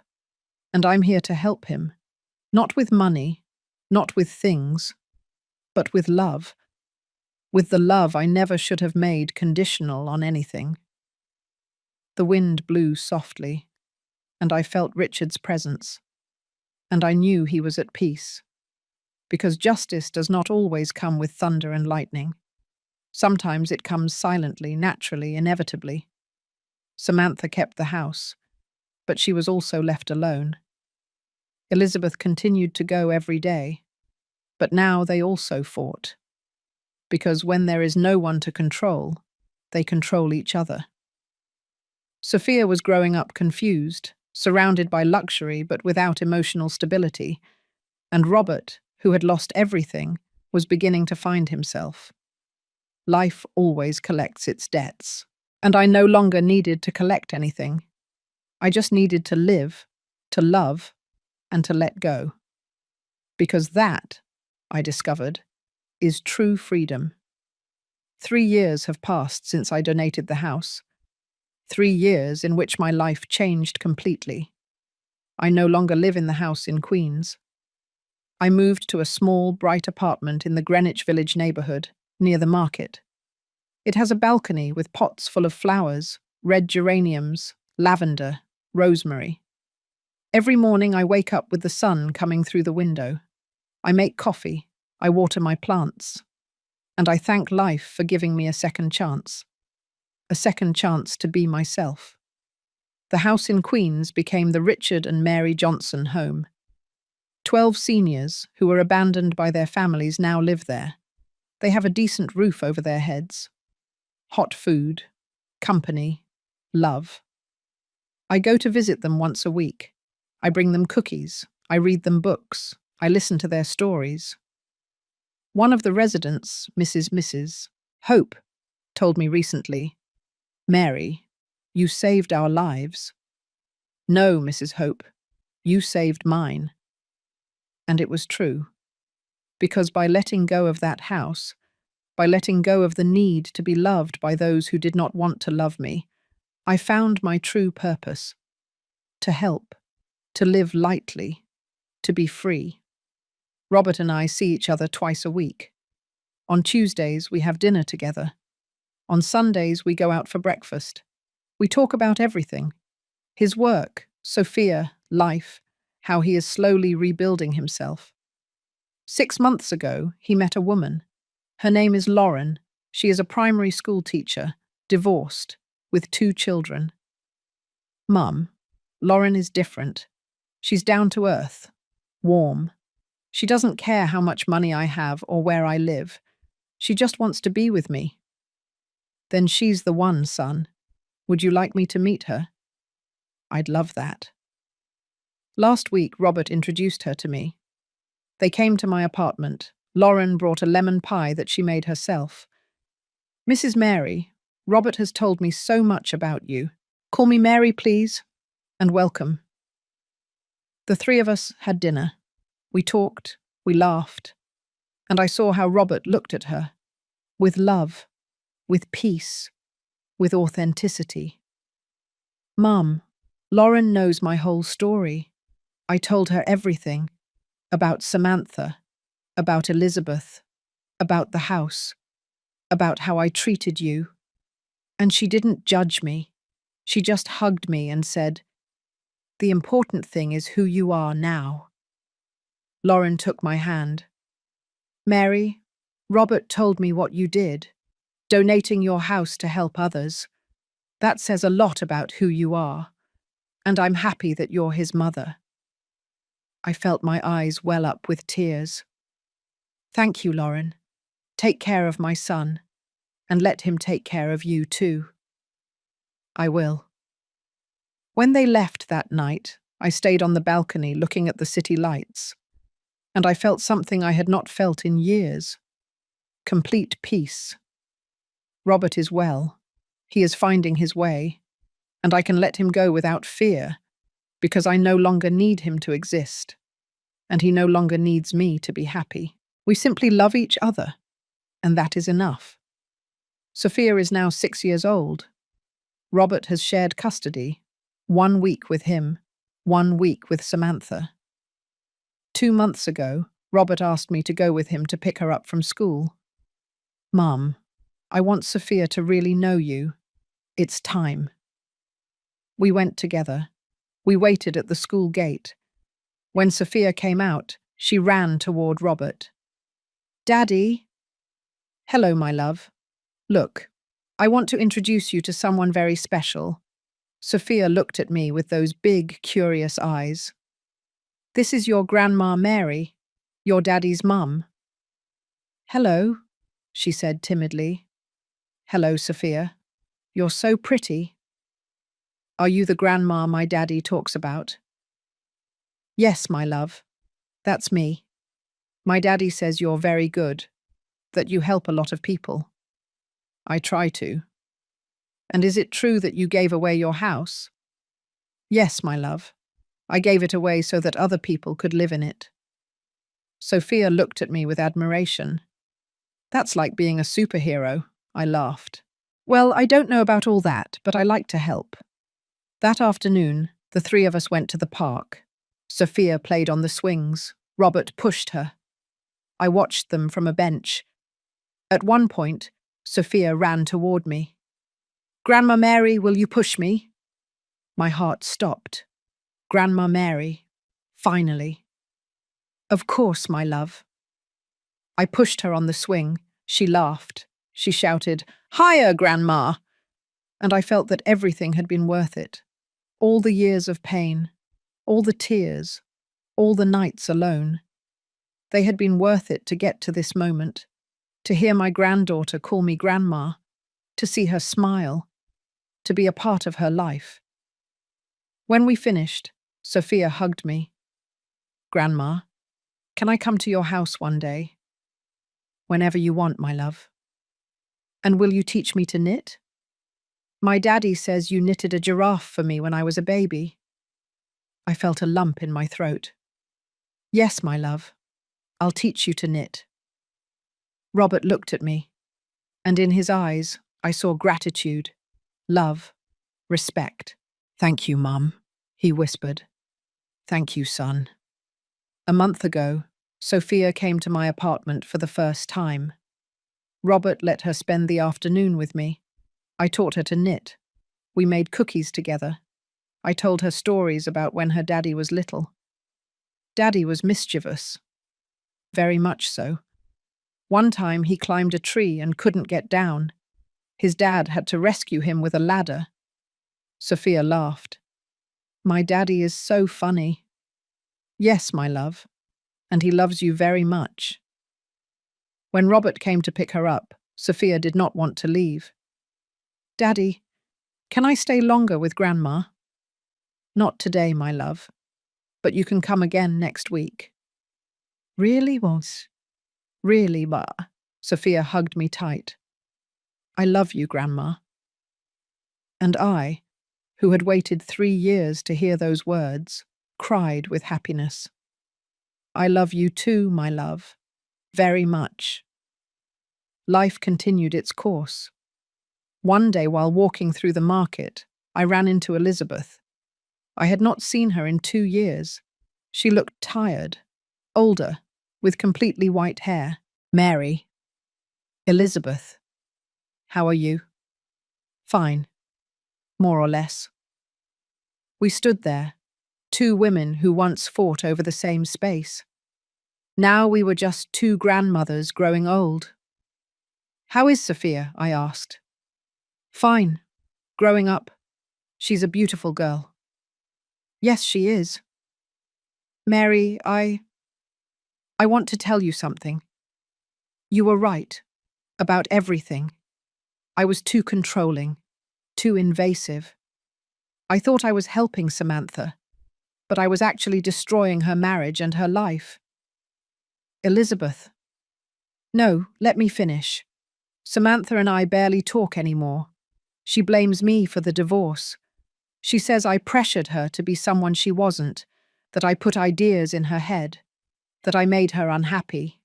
and I'm here to help him. Not with money, not with things, but with love. With the love I never should have made conditional on anything. The wind blew softly, and I felt Richard's presence, and I knew he was at peace, because justice does not always come with thunder and lightning. Sometimes it comes silently, naturally, inevitably. Samantha kept the house, but she was also left alone. Elizabeth continued to go every day, but now they also fought. Because when there is no one to control, they control each other. Sophia was growing up confused, surrounded by luxury but without emotional stability, and Robert, who had lost everything, was beginning to find himself. Life always collects its debts, and I no longer needed to collect anything. I just needed to live, to love, and to let go. Because that, I discovered, is true freedom. 3 years have passed since I donated the house. 3 years in which my life changed completely. I no longer live in the house in Queens. I moved to a small, bright apartment in the Greenwich Village neighborhood, near the market. It has a balcony with pots full of flowers, red geraniums, lavender, rosemary. Every morning I wake up with the sun coming through the window. I make coffee, I water my plants, and I thank life for giving me a second chance. A second chance to be myself. The house in Queens became the Richard and Mary Johnson home. 12 seniors who were abandoned by their families now live there. They have a decent roof over their heads. Hot food, company, love. I go to visit them once a week. I bring them cookies. I read them books. I listen to their stories. One of the residents, Mrs. Hope, told me recently, "Mary, you saved our lives." "No, Mrs. Hope, you saved mine." And it was true. Because by letting go of that house, by letting go of the need to be loved by those who did not want to love me, I found my true purpose. To help, to live lightly, to be free. Robert and I see each other twice a week. On Tuesdays, we have dinner together. On Sundays, we go out for breakfast. We talk about everything. His work, Sophia, life, how he is slowly rebuilding himself. 6 months ago, he met a woman. Her name is Lauren. She is a primary school teacher, divorced, with 2 children. Mum, Lauren is different. She's down to earth, warm. She doesn't care how much money I have or where I live. She just wants to be with me. Then she's the one, son. Would you like me to meet her? I'd love that. Last week, Robert introduced her to me. They came to my apartment. Lauren brought a lemon pie that she made herself. "Mrs. Mary, Robert has told me so much about you. Call me Mary, please, and welcome." The 3 of us had dinner. We talked, we laughed, and I saw how Robert looked at her, with love, with peace, with authenticity. "Mum, Lauren knows my whole story. I told her everything, about Samantha, about Elizabeth, about the house, about how I treated you. And she didn't judge me. She just hugged me and said, 'The important thing is who you are now.'" Lauren took my hand. "Mary, Robert told me what you did, donating your house to help others. That says a lot about who you are, and I'm happy that you're his mother." I felt my eyes well up with tears. "Thank you, Lauren. Take care of my son, and let him take care of you too." "I will." When they left that night, I stayed on the balcony looking at the city lights, and I felt something I had not felt in years. Complete peace. Robert is well. He is finding his way, and I can let him go without fear, because I no longer need him to exist, and he no longer needs me to be happy. We simply love each other, and that is enough. Sophia is now 6 years old. Robert has shared custody, 1 week with him, 1 week with Samantha. 2 months ago, Robert asked me to go with him to pick her up from school. "Mum, I want Sophia to really know you. It's time." We went together. We waited at the school gate. When Sophia came out, she ran toward Robert. "Daddy." "Hello, my love. Look, I want to introduce you to someone very special." Sophia looked at me with those big, curious eyes. "This is your Grandma Mary, your daddy's mum." "Hello," she said timidly. "Hello, Sophia. You're so pretty." "Are you the grandma my daddy talks about?" "Yes, my love. That's me. My daddy says you're very good, that you help a lot of people." "I try to." "And is it true that you gave away your house?" "Yes, my love. I gave it away so that other people could live in it." Sophia looked at me with admiration. That's like being a superhero, I laughed. Well, I don't know about all that, but I like to help. That afternoon, the three of us went to the park. Sophia played on the swings. Robert pushed her. I watched them from a bench. At one point, Sophia ran toward me. "Grandma Mary, will you push me?" My heart stopped. Grandma Mary. Finally. "Of course, my love." I pushed her on the swing. She laughed. She shouted, "Higher, Grandma!" And I felt that everything had been worth it. All the years of pain, all the tears, all the nights alone. They had been worth it to get to this moment, to hear my granddaughter call me Grandma, to see her smile, to be a part of her life. When we finished, Sophia hugged me. "Grandma, can I come to your house one day?" "Whenever you want, my love." "And will you teach me to knit?" "My daddy says you knitted a giraffe for me when I was a baby." I felt a lump in my throat. "Yes, my love. I'll teach you to knit." Robert looked at me, and in his eyes I saw gratitude, love, respect. "Thank you, Mum," he whispered. "Thank you, son." A month ago, Sophia came to my apartment for the first time. Robert let her spend the afternoon with me. I taught her to knit. We made cookies together. I told her stories about when her daddy was little. Daddy was mischievous. Very much so. One time he climbed a tree and couldn't get down. His dad had to rescue him with a ladder. Sophia laughed. "My daddy is so funny." "Yes, my love. And he loves you very much." When Robert came to pick her up, Sophia did not want to leave. "Daddy, can I stay longer with Grandma?" "Not today, my love. But you can come again next week." "Really, Boss?" "Really, Ma." Sophia hugged me tight. "I love you, Grandma." And I, who had waited 3 years to hear those words, cried with happiness. "I love you too, my love. Very much." Life continued its course. One day while walking through the market, I ran into Elizabeth. I had not seen her in 2 years. She looked tired, older, with completely white hair. "Mary." "Elizabeth. How are you?" "Fine. More or less." We stood there, two women who once fought over the same space. Now we were just two grandmothers growing old. "How is Sophia?" I asked. "Fine. Growing up. She's a beautiful girl." "Yes, she is." "Mary, I want to tell you something. You were right. About everything. I was too controlling. Too invasive. I thought I was helping Samantha, but I was actually destroying her marriage and her life." "Elizabeth." "No, let me finish. Samantha and I barely talk anymore. She blames me for the divorce. She says I pressured her to be someone she wasn't, that I put ideas in her head, that I made her unhappy."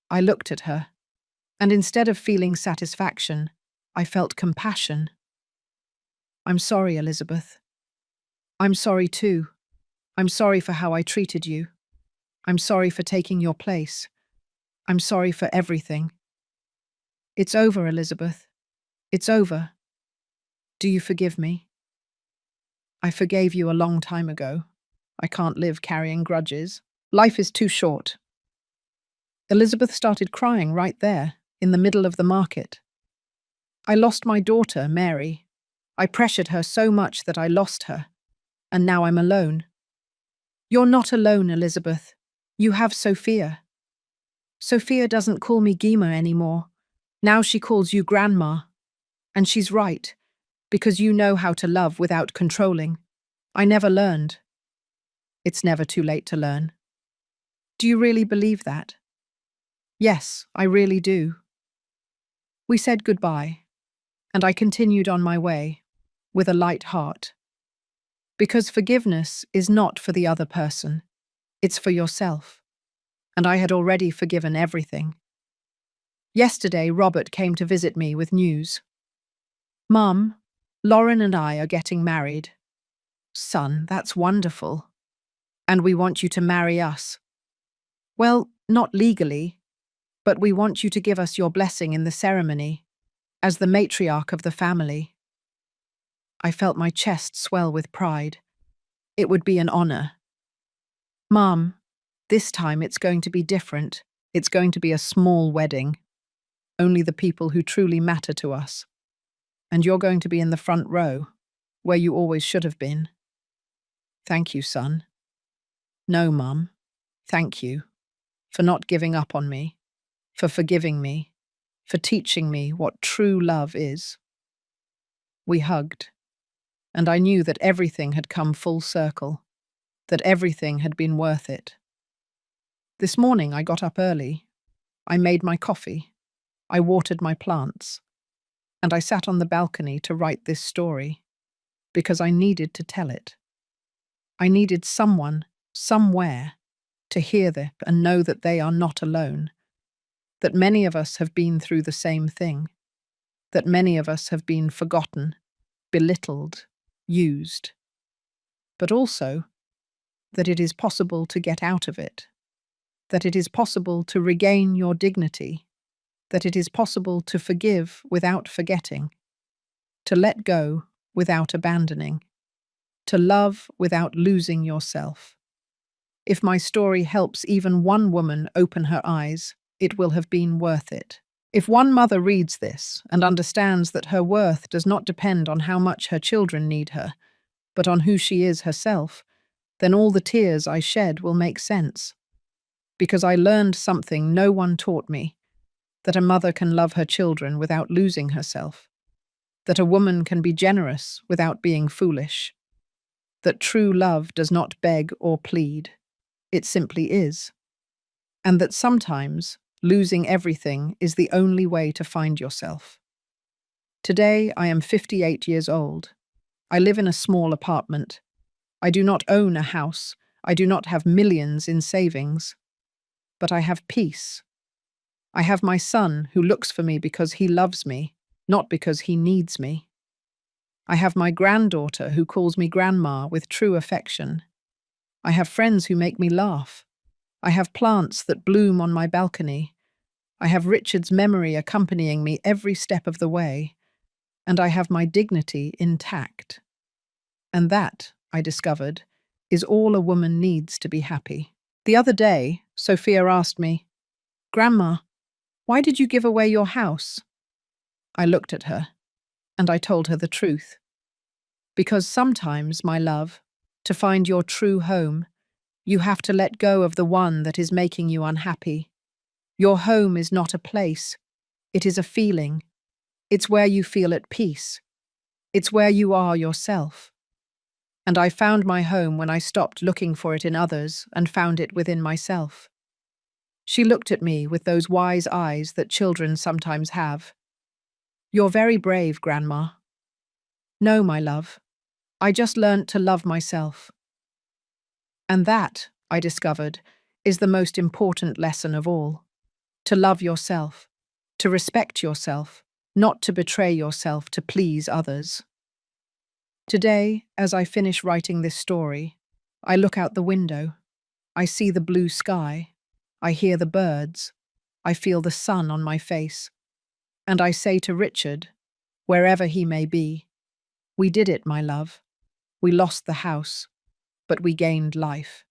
I looked at her, and instead of feeling satisfaction, I felt compassion. "I'm sorry, Elizabeth. I'm sorry too. I'm sorry for how I treated you. I'm sorry for taking your place. I'm sorry for everything. It's over, Elizabeth. It's over. Do you forgive me?" "I forgave you a long time ago. I can't live carrying grudges. Life is too short." Elizabeth started crying right there, in the middle of the market. "I lost my daughter, Mary. I pressured her so much that I lost her. And now I'm alone." "You're not alone, Elizabeth. You have Sophia." "Sophia doesn't call me Gima anymore. Now she calls you Grandma. And she's right, because you know how to love without controlling. I never learned." "It's never too late to learn." "Do you really believe that?" "Yes, I really do." We said goodbye, and I continued on my way, with a light heart. Because forgiveness is not for the other person, it's for yourself. and I had already forgiven everything. Yesterday, Robert came to visit me with news. Mum, Lauren and I are getting married. Son, that's wonderful. And we want you to marry us. Well, not legally, but we want you to give us your blessing in the ceremony, as the matriarch of the family. I felt my chest swell with pride. It would be an honor. Mum, this time it's going to be different. It's going to be a small wedding. Only the people who truly matter to us. And you're going to be in the front row, where you always should have been. Thank you, son. No, Mum. Thank you for not giving up on me, for forgiving me, for teaching me what true love is. We hugged, and I knew that everything had come full circle, that everything had been worth it. This morning I got up early. I made my coffee. I watered my plants. And I sat on the balcony to write this story, because I needed to tell it. I needed someone, somewhere, to hear this and know that they are not alone, that many of us have been through the same thing, that many of us have been forgotten, belittled, used, but also that it is possible to get out of it, that it is possible to regain your dignity, that it is possible to forgive without forgetting, to let go without abandoning, to love without losing yourself. If my story helps even one woman open her eyes, it will have been worth it. If one mother reads this and understands that her worth does not depend on how much her children need her, but on who she is herself, then all the tears I shed will make sense. Because I learned something no one taught me, that a mother can love her children without losing herself, that a woman can be generous without being foolish, that true love does not beg or plead, it simply is, and that sometimes losing everything is the only way to find yourself. Today I am 58 years old. I live in a small apartment. I do not own a house. I do not have millions in savings. But I have peace. I have my son who looks for me because he loves me, not because he needs me. I have my granddaughter who calls me grandma with true affection. I have friends who make me laugh. I have plants that bloom on my balcony. I have Richard's memory accompanying me every step of the way. And I have my dignity intact. And that, I discovered, is all a woman needs to be happy. The other day, Sophia asked me, "Grandma, why did you give away your house?" I looked at her, and I told her the truth. Because sometimes, my love, to find your true home, you have to let go of the one that is making you unhappy. Your home is not a place. It is a feeling. It's where you feel at peace. It's where you are yourself. And I found my home when I stopped looking for it in others and found it within myself. She looked at me with those wise eyes that children sometimes have. "You're very brave, Grandma." "No, my love. I just learnt to love myself." And that, I discovered, is the most important lesson of all. To love yourself, to respect yourself, not to betray yourself to please others. Today, as I finish writing this story, I look out the window. I see the blue sky. I hear the birds. I feel the sun on my face. And I say to Richard, wherever he may be, "We did it, my love. We lost the house, but we gained life."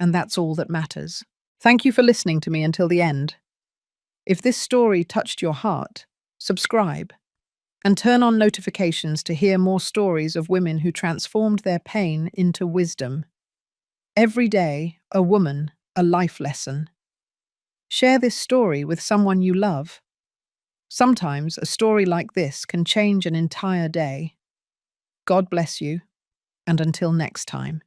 And that's all that matters. Thank you for listening to me until the end. If this story touched your heart, subscribe and turn on notifications to hear more stories of women who transformed their pain into wisdom. Every day, a woman, a life lesson. Share this story with someone you love. Sometimes a story like this can change an entire day. God bless you, and until next time.